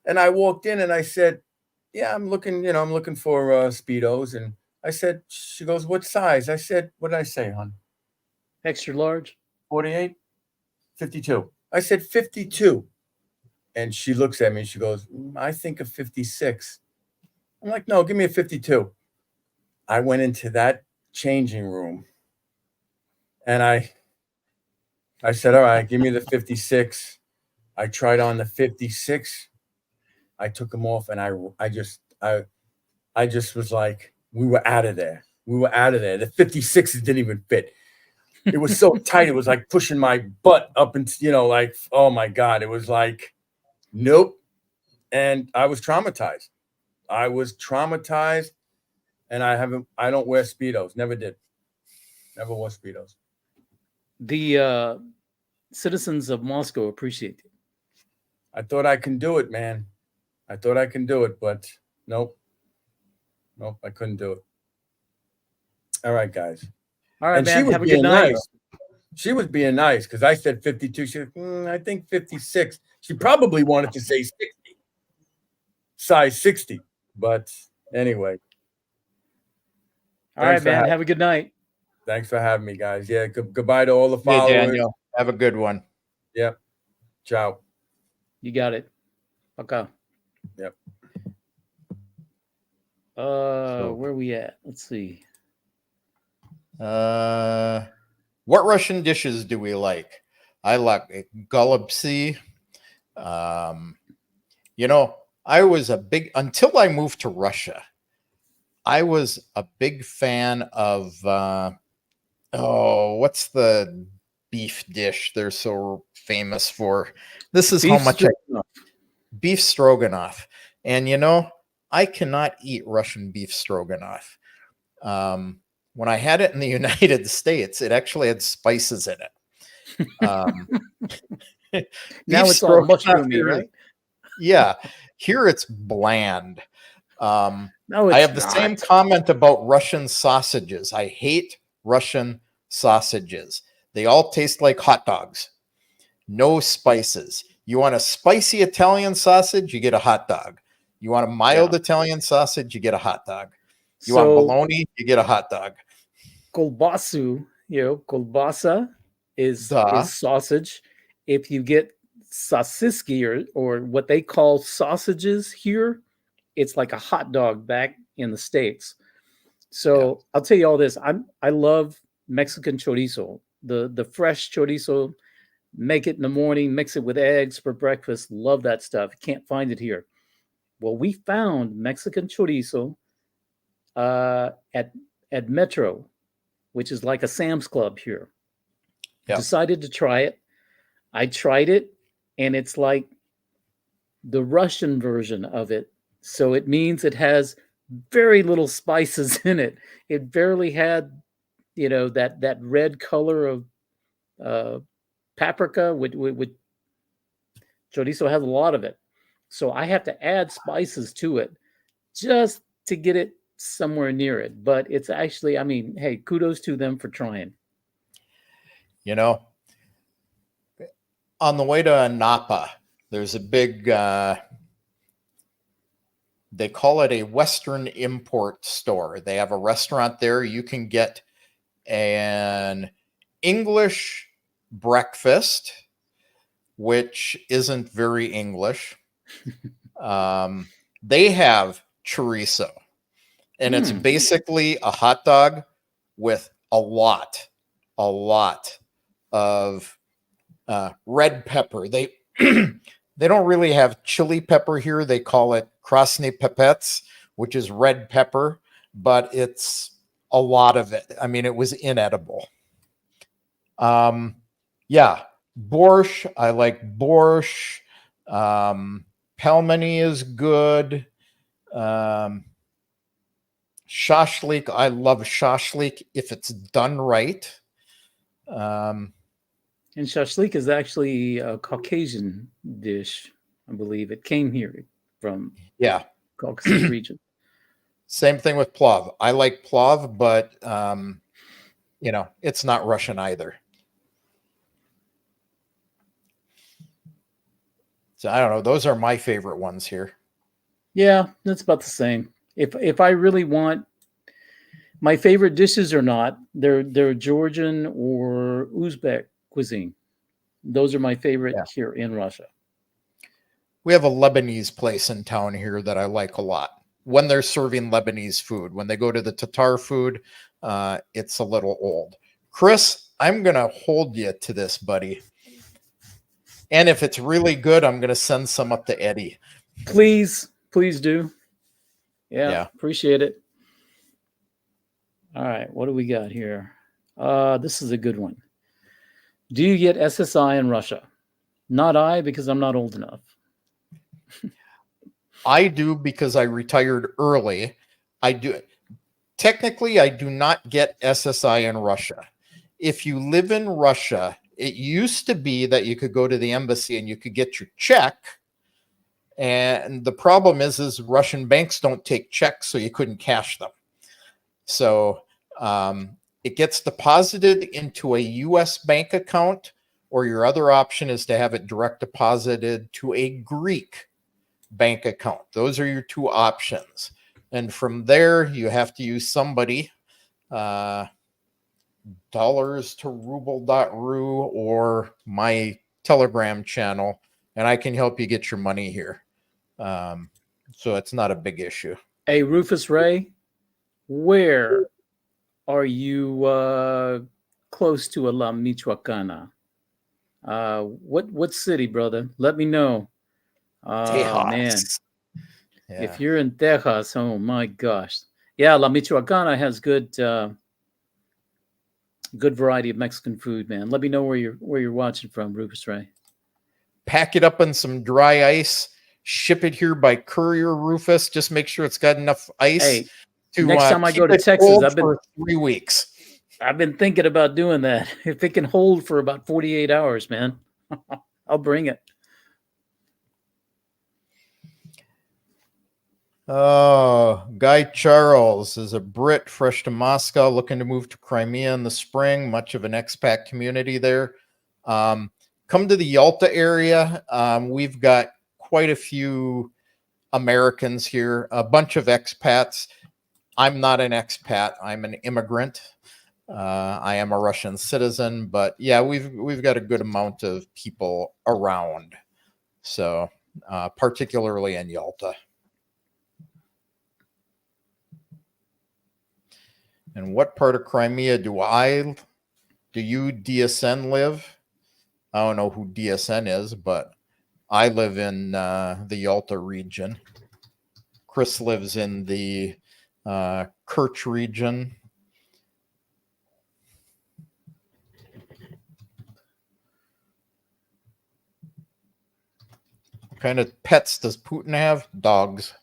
And I walked in and I said, yeah, I'm looking for Speedos. And I said, she goes, what size? I said, what did I say, hon? Extra large? 48? 52. I said 52. And she looks at me and she goes, I think of 56. I'm like, no, give me a 52. I went into that changing room and I said, all right, give me the 56. I tried on the 56. I took them off and I just was like, we were out of there. We were out of there. The 56s didn't even fit. It was so tight. It was like pushing my butt up and, like, oh my God. It was like, nope. And I was traumatized. And I don't wear Speedos. Never did. Never wore Speedos. The citizens of Moscow appreciate it. I thought I can do it, man. I thought I can do it, but nope. Nope, I couldn't do it. All right, guys. All right, and man. She was Have a being good night. Nice. She was being nice because I said 52. She said, I think 56. She probably wanted to say 60. Size 60. But anyway. All right, man. Have a good night. Thanks for having me, guys. Yeah, goodbye to all the followers. Yeah, Daniel. Have a good one. Yep. Ciao. You got it. Okay. Yep. Where we at? Let's see. What Russian dishes do we like? I like golubtsi. I was until I moved to Russia, I was a big fan of, what's the beef dish they're so famous for? This is how much beef stroganoff. And, I cannot eat Russian beef stroganoff. When I had it in the United States, it actually had spices in it. Now it's all mushroomy, right? Yeah. Here it's bland. No, it's I have the same comment about Russian sausages. I hate Russian sausages. They all taste like hot dogs. No spices. You want a spicy Italian sausage, you get a hot dog. You want a mild Italian sausage, you get a hot dog. You want bologna, you get a hot dog. Kolbasu, kolbasa is sausage. If you get sosiski or what they call sausages here, it's like a hot dog back in the States. So I'll tell you all this. I love Mexican chorizo, the fresh chorizo. Make it in the morning, mix it with eggs for breakfast. Love that stuff. Can't find it here. Well, we found Mexican chorizo at Metro, which is like a Sam's Club here. Yep. Decided to try it. I tried it, and it's like the Russian version of it. So it means it has very little spices in it. It barely had, that red color of paprika. With chorizo has a lot of it. So I have to add spices to it just to get it somewhere near it. But it's actually, hey, kudos to them for trying. On the way to Napa, there's a big, they call it a Western import store. They have a restaurant there. You can get an English breakfast, which isn't very English. They have chorizo, and it's basically a hot dog with a lot of red pepper. They they don't really have chili pepper here. They call it krasny pepets, which is red pepper, but it's a lot of it. It was inedible. Borscht. I like borscht. Pelmeni is good. Shashlik. I love shashlik if it's done right. And shashlik is actually a Caucasian dish, I believe. It came here from Caucasus region. Same thing with plov. I like plov, but it's not Russian either. So I don't know. Those are my favorite ones here. Yeah, that's about the same. If I really want my favorite dishes or not, they're Georgian or Uzbek cuisine. Those are my favorite here in Russia. We have a Lebanese place in town here that I like a lot when they're serving Lebanese food. When they go to the Tatar food, it's a little old. Chris, I'm going to hold you to this, buddy. And if it's really good, I'm going to send some up to Eddie. Please do. Yeah, appreciate it. All right, what do we got here? This is a good one. Do you get SSI in Russia? Not I, because I'm not old enough. I do because I retired early. I do. Technically, I do not get SSI in Russia. If you live in Russia, it used to be that you could go to the embassy and you could get your check. And the problem is Russian banks don't take checks, so you couldn't cash them. So it gets deposited into a U.S. bank account, or your other option is to have it direct deposited to a Greek bank account. Those are your two options. And from there, you have to use somebody, dollars to ruble.ru or my Telegram channel, and I can help you get your money here. So it's not a big issue. Hey, Rufus Ray, where are you close to La Michoacana? What city, brother? Let me know. Tejas. Man. Yeah. If you're in Tejas, oh my gosh. Yeah, La Michoacana has good variety of Mexican food, man. Let me know where you're watching from, Rufus Ray. Pack it up in some dry ice, ship it here by courier, Rufus. Just make sure it's got enough ice to next time I keep go to it Texas, cold for 3 weeks. I've been thinking about doing that. If it can hold for about 48 hours, man, I'll bring it. Oh, Guy Charles is a Brit fresh to Moscow, looking to move to Crimea in the spring. Much of an expat community there. Come to the Yalta area. We've got quite a few Americans here, a bunch of expats. I'm not an expat. I'm an immigrant. I am a Russian citizen, but yeah, we've got a good amount of people around. So, particularly in Yalta. And what part of Crimea do you DSN live? I don't know who DSN is, but I live in the Yalta region. Chris lives in the Kerch region. What kind of pets does Putin have? Dogs.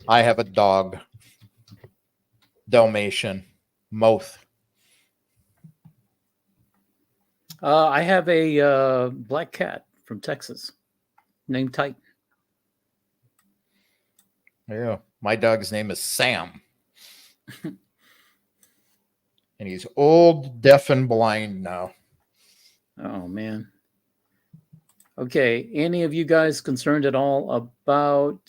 I have a dog. Dalmatian. Moth. I have a black cat from Texas named Titan. Yeah, my dog's name is Sam. And he's old, deaf, and blind now. Oh, man. Okay, any of you guys concerned at all about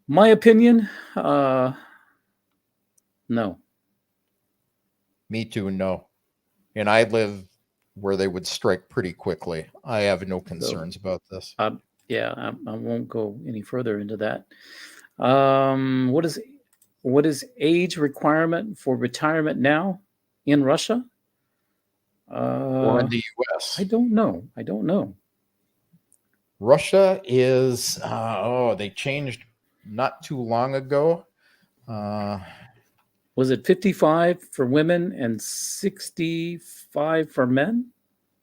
my opinion? No. Me too, no. And I live where they would strike pretty quickly. I have no concerns about this. Yeah, I won't go any further into that. What is age requirement for retirement now in Russia? Or in the U.S.? I don't know. Russia is, they changed not too long ago. Was it 55 for women and 65 for men?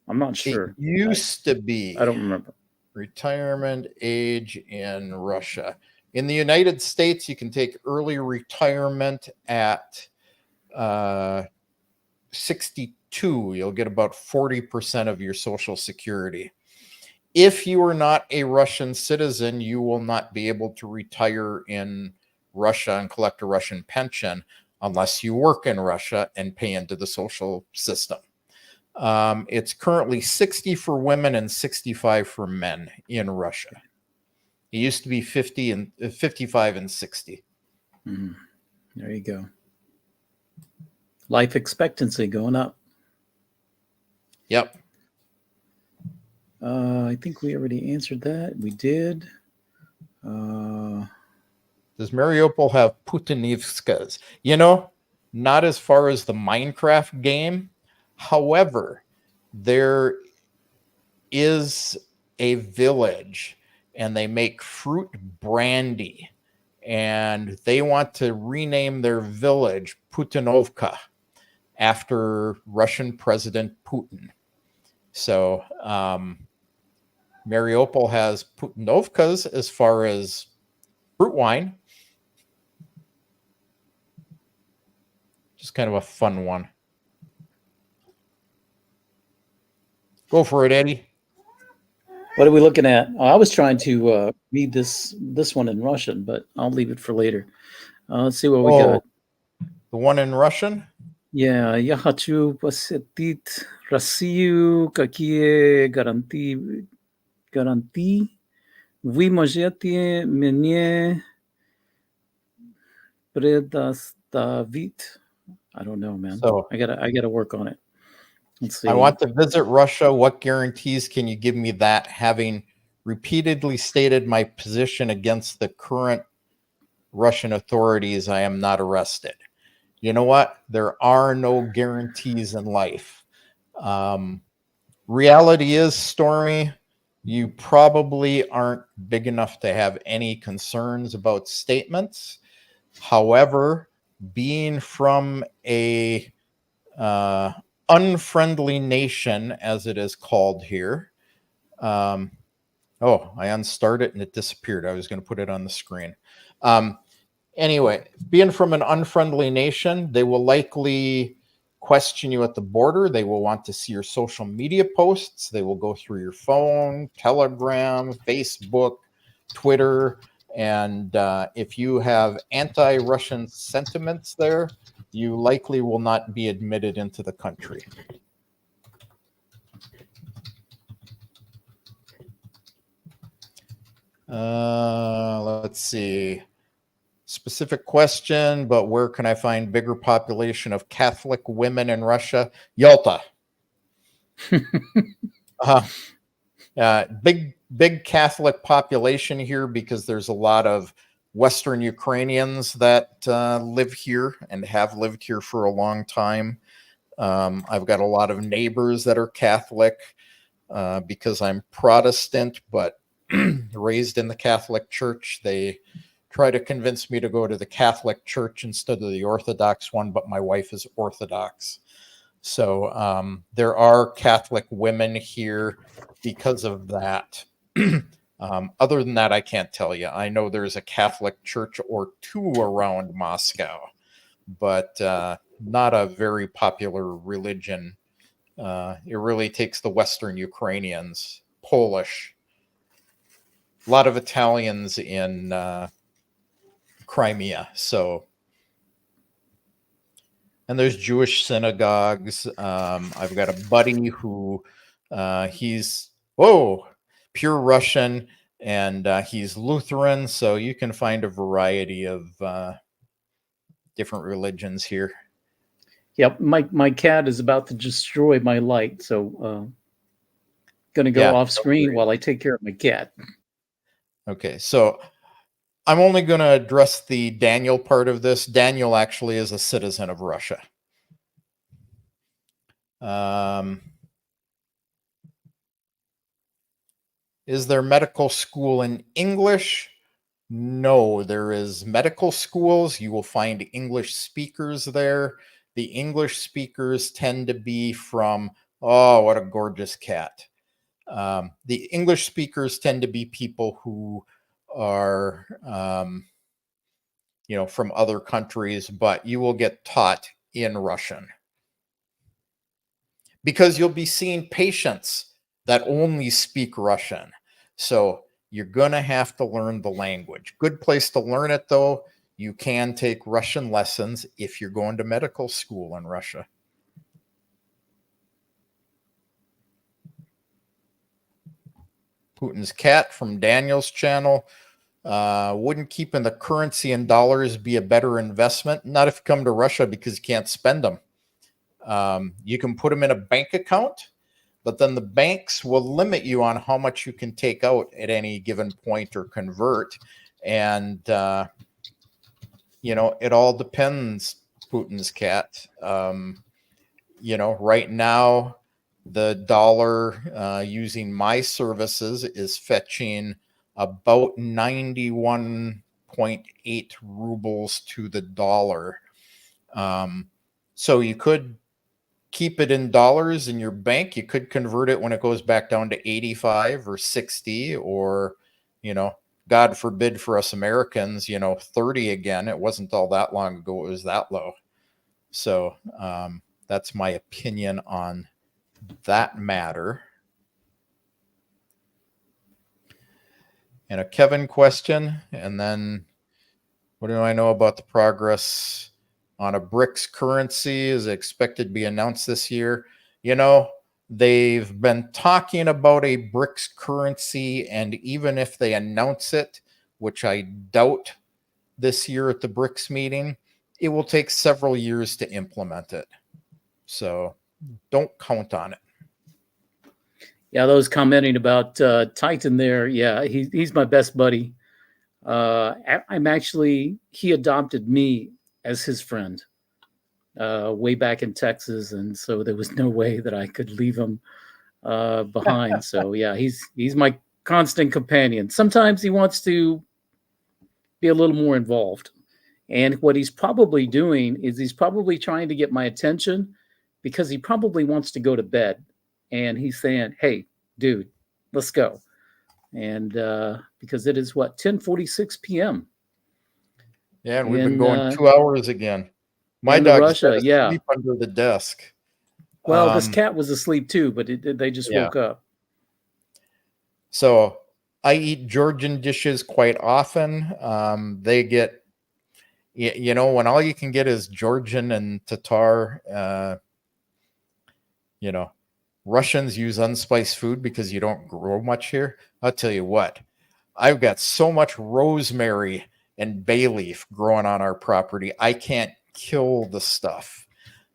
I'm not sure. It used to be. I don't remember. Retirement age in Russia. In the United States, you can take early retirement at 62. You'll get about 40% of your Social Security. If you are not a Russian citizen, you will not be able to retire in Russia and collect a Russian pension unless you work in Russia and pay into the social system. It's currently 60 for women and 65 for men in Russia. It used to be 55 and 60. Mm, there you go. Life expectancy going up. Yep. I think we already answered that. We did. Does Mariupol have Putinivskas? You know, not as far as the Minecraft game. However, there is a village and they make fruit brandy, and they want to rename their village Putinovka after Russian President Putin. So Mariupol has Putinovkas as far as fruit wine. Just kind of a fun one. Go for it, Eddie. What are we looking at? Oh, I was trying to read this one in Russian, but I'll leave it for later. Let's see what we got. The one in Russian? Yeah, я хочу посетить Россию. Какие гарантии вы можете мне предоставить? I don't know, man. So I gotta work on it. Let's see. I want to visit Russia. What guarantees can you give me that, having repeatedly stated my position against the current Russian authorities, I am not arrested? You know what? There are no guarantees in life. Reality is, Stormy, you probably aren't big enough to have any concerns about statements. However, being from a unfriendly nation, as it is called here. I unstarted it and it disappeared. I was going to put it on the screen. Anyway, being from an unfriendly nation, they will likely question you at the border. They will want to see your social media posts. They will go through your phone, Telegram, Facebook, Twitter. And if you have anti-Russian sentiments there, you likely will not be admitted into the country. Let's see. Specific question, but where can I find bigger population of Catholic women in Russia? Yalta. Big Catholic population here because there's a lot of Western Ukrainians that live here and have lived here for a long time. I've got a lot of neighbors that are Catholic because I'm Protestant, but raised in the Catholic Church. They try to convince me to go to the Catholic Church instead of the Orthodox one, but my wife is Orthodox. So there are Catholic women here because of that. Other than that, I can't tell you. I know there's a Catholic church or two around Moscow, but not a very popular religion. It really takes the Western Ukrainians, Polish, a lot of Italians in Crimea. So, and there's Jewish synagogues. I've got a buddy who he's pure Russian, and he's Lutheran. So you can find a variety of different religions here. Yep, my cat is about to destroy my light, so going to go off screen while I take care of my cat. Okay, so I'm only going to address the Daniel part of this. Daniel actually is a citizen of Russia. Is there medical school in English? No, there is medical schools. You will find English speakers there. The English speakers tend to be from, oh, what a gorgeous cat. The English speakers tend to be people who are, from other countries, but you will get taught in Russian. Because you'll be seeing patients that only speak Russian. So you're going to have to learn the language. Good place to learn it, though. You can take Russian lessons if you're going to medical school in Russia. Putin's cat from Daniel's channel. Wouldn't keeping the currency in dollars be a better investment? Not if you come to Russia, because you can't spend them. You can put them in a bank account, but then the banks will limit you on how much you can take out at any given point or convert. And, it all depends, Putin's cat. Right now, the dollar using my services is fetching about 91.8 rubles to the dollar. So you could keep it in dollars in your bank. You could convert it when it goes back down to 85 or 60, or, God forbid for us Americans, 30 again. It wasn't all that long ago it was that low. So that's my opinion on that matter. And a Kevin question, and then what do I know about the progress on a BRICS currency? Is it expected to be announced this year? They've been talking about a BRICS currency, and even if they announce it, which I doubt this year at the BRICS meeting, it will take several years to implement it. So don't count on it. Yeah, those commenting about Titan there. Yeah, he's my best buddy. He adopted me as his friend way back in Texas, and so there was no way that I could leave him behind. So yeah, he's my constant companion. Sometimes he wants to be a little more involved, and what he's probably doing is he's probably trying to get my attention because he probably wants to go to bed, and he's saying, "Hey, dude, let's go." And because it is 10:46 p.m. Yeah, and we've been going 2 hours again. My dog's asleep under the desk. Well, this cat was asleep too, but they just woke up. So I eat Georgian dishes quite often. They get, when all you can get is Georgian and Tatar, Russians use unspiced food because you don't grow much here. I'll tell you what, I've got so much rosemary and bay leaf growing on our property. I can't kill the stuff.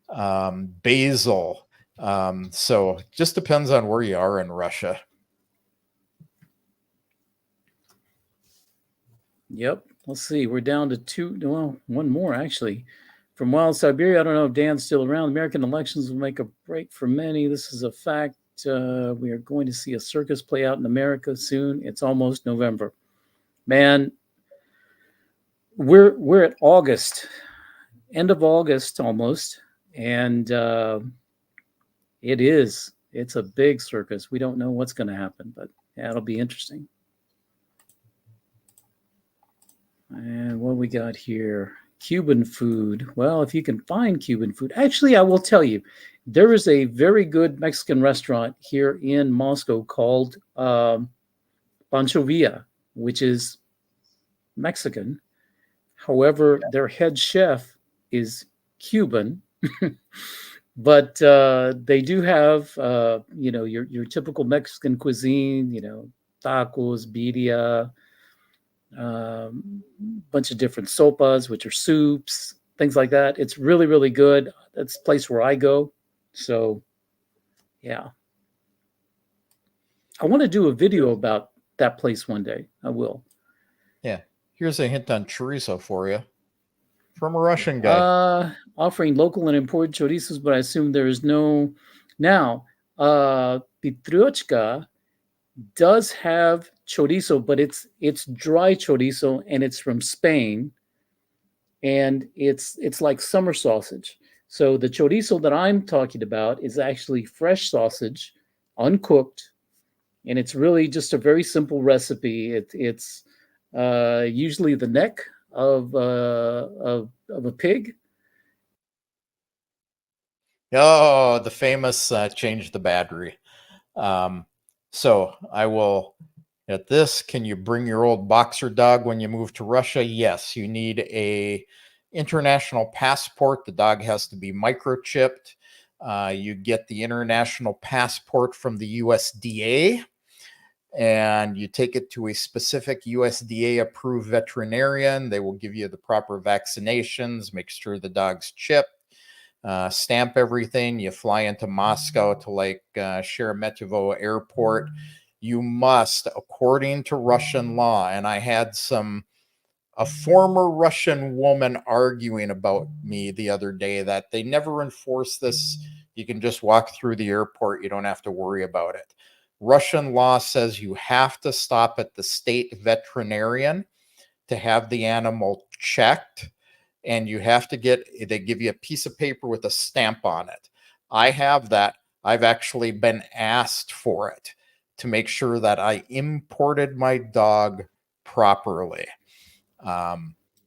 Basil. So just depends on where you are in Russia. Yep. Let's see. We're down to one more actually. From Wild Siberia, I don't know if Dan's still around. American elections will make a break for many. This is a fact. We are going to see a circus play out in America soon. It's almost November. Man, we're at August, end of August almost, and it's a big circus. We don't know what's going to happen, but yeah, it'll be interesting. And what we got here? Cuban food. Well, if you can find Cuban food. Actually, I will tell you, there is a very good Mexican restaurant here in Moscow called Pancho Villa, which is Mexican. However, their head chef is Cuban. But they do have, your typical Mexican cuisine, tacos, birria, bunch of different sopas, which are soups, things like that. It's really, really good. That's a place where I go. So, yeah. I want to do a video about that place one day. I will. Yeah. Here's a hint on chorizo for you from a Russian guy. Offering local and imported chorizos, but I assume there is no. Now, Pitrochka does have chorizo, but it's dry chorizo, and it's from Spain, and it's like summer sausage. So the chorizo that I'm talking about is actually fresh sausage, uncooked, and it's really just a very simple recipe. It's usually the neck of a pig. Oh, the famous change the battery. So I will, at this, can you bring your old boxer dog when you move to Russia? Yes, you need a international passport. The dog has to be microchipped. You get the international passport from the USDA. and you take it to a specific USDA approved veterinarian. They will give you the proper vaccinations, make sure the dog's chipped, stamp everything. You fly into Moscow to like Sheremetyevo airport. You must, according to Russian law, and I had a former Russian woman arguing about me the other day that they never enforce this. You can just walk through the airport. You don't have to worry about it. Russian law says you have to stop at the state veterinarian to have the animal checked, and you have to they give you a piece of paper with a stamp on it. I have that. I've actually been asked for it to make sure that I imported my dog properly.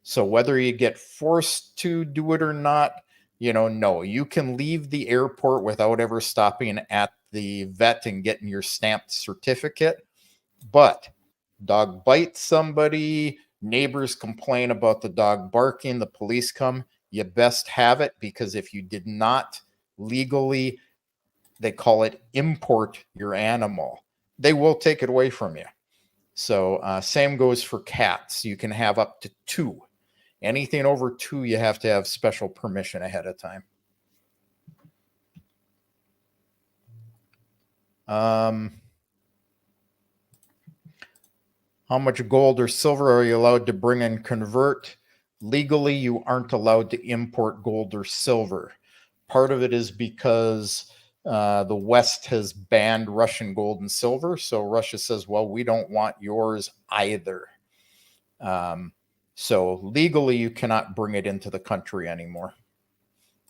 So whether you get forced to do it or not, no, you can leave the airport without ever stopping at the vet and getting your stamped certificate. But dog bites somebody, neighbors complain about the dog barking, the police come, you best have it, because if you did not legally, they call it import your animal, they will take it away from you. So same goes for cats. You can have up to 2. Anything over 2, you have to have special permission ahead of time. How much gold or silver are you allowed to bring and convert? Legally, you aren't allowed to import gold or silver. Part of it is because the West has banned Russian gold and silver. So Russia says, well, we don't want yours either. So legally, you cannot bring it into the country anymore.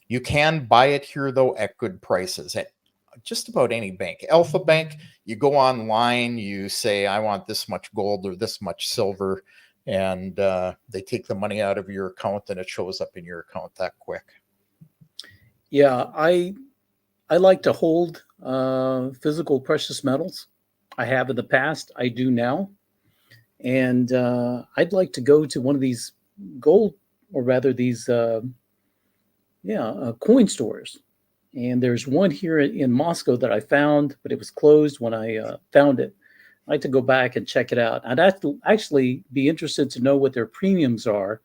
You can buy it here, though, at good prices at just about any bank. Alpha Bank, you go online, you say, I want this much gold or this much silver, and they take the money out of your account and it shows up in your account that quick. Yeah, I like to hold physical precious metals. I have in the past. I do now. And I'd like to go to one of these gold, or rather these, coin stores. And there's one here in Moscow that I found, but it was closed when I found it. I'd like to go back and check it out. I'd actually be interested to know what their premiums are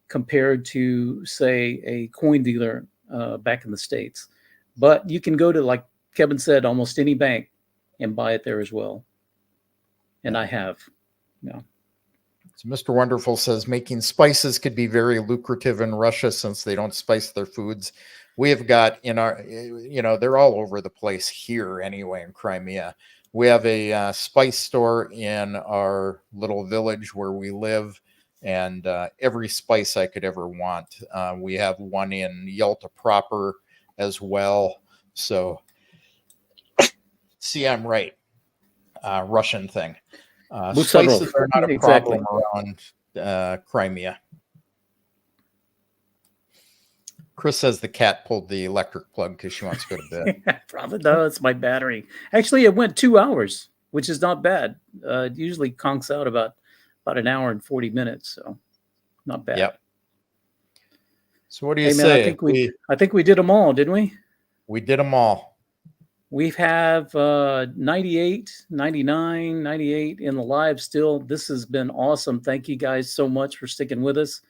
compared to, say, a coin dealer back in the States. But you can go to, like Kevin said, almost any bank and buy it there as well. And I have. Yeah. So Mr. Wonderful says making spices could be very lucrative in Russia since they don't spice their foods. We have got in our, they're all over the place here anyway in Crimea. We have a spice store in our little village where we live, and every spice I could ever want. We have one in Yalta proper as well. So, see, I'm right. Russian thing. Spices are not a problem around Crimea. Chris says the cat pulled the electric plug because she wants to go to bed. Probably no, it's my battery. Actually, it went 2 hours, which is not bad. It usually conks out about an hour and 40 minutes, so not bad. Yep. So what do you say? I think we did them all, didn't we? We did them all. We have 98, 99, 98 in the live still. This has been awesome. Thank you guys so much for sticking with us.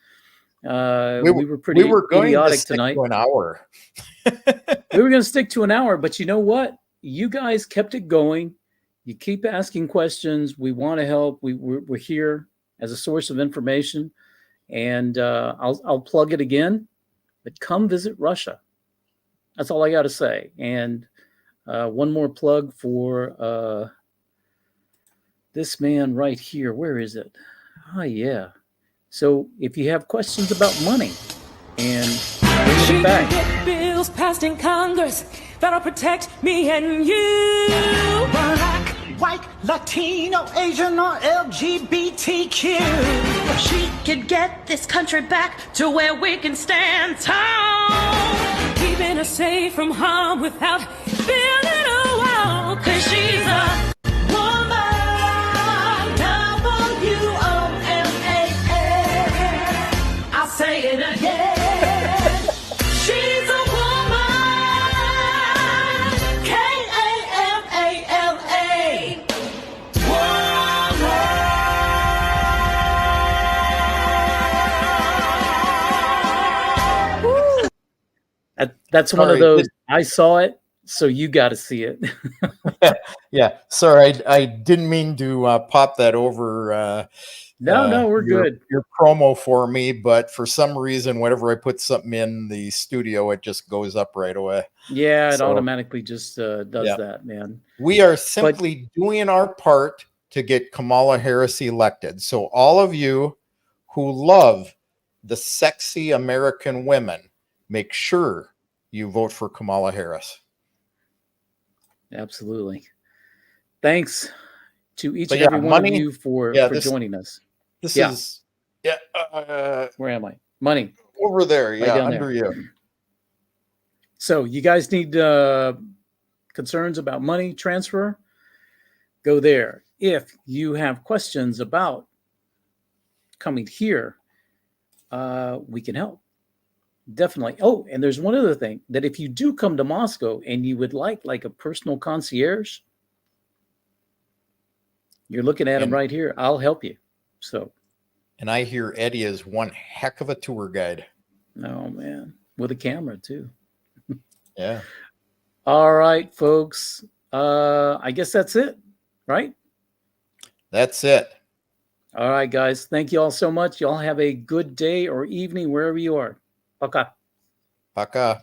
We were pretty idiotic tonight. To an hour. We were going to stick to an hour, but you know what? You guys kept it going. You keep asking questions. We want to help. We're here as a source of information, and I'll plug it again. But come visit Russia. That's all I got to say. And one more plug for this man right here. Where is it? Oh, yeah. So if you have questions about money and bring it back. Get bills passed in Congress that'll protect me and you. Black, white, Latino, Asian, or LGBTQ. She could get this country back to where we can stand tall. Keeping us safe from harm without building a wall. 'Cause she's a say it again. She's a woman. K-A-M-A-L-A. That's one of Sorry, those. I saw it, so you got to see it. Yeah, sorry, I didn't mean to pop that over. No, we're good. Your promo for me, but for some reason, whenever I put something in the studio, it just goes up right away. Yeah, it So, automatically just does yeah. that, man. We are simply doing our part to get Kamala Harris elected. So all of you who love the sexy American women, make sure you vote for Kamala Harris. Absolutely. Thanks to each But and yeah, every one of you for this joining us. This Yeah. is Where am I? Money. over there. Right Yeah, down under there. you. So you guys need concerns about money transfer? Go there. If you have questions about coming here, we can help. Definitely. Oh, and there's one other thing, that if you do come to Moscow and you would like a personal concierge, you're looking at him right here. I'll help you. So. And I hear Eddie is one heck of a tour guide. Oh, man. With a camera, too. Yeah. All right, folks. I guess that's it, right? That's it. All right, guys. Thank you all so much. Y'all have a good day or evening wherever you are. Пока. Пока.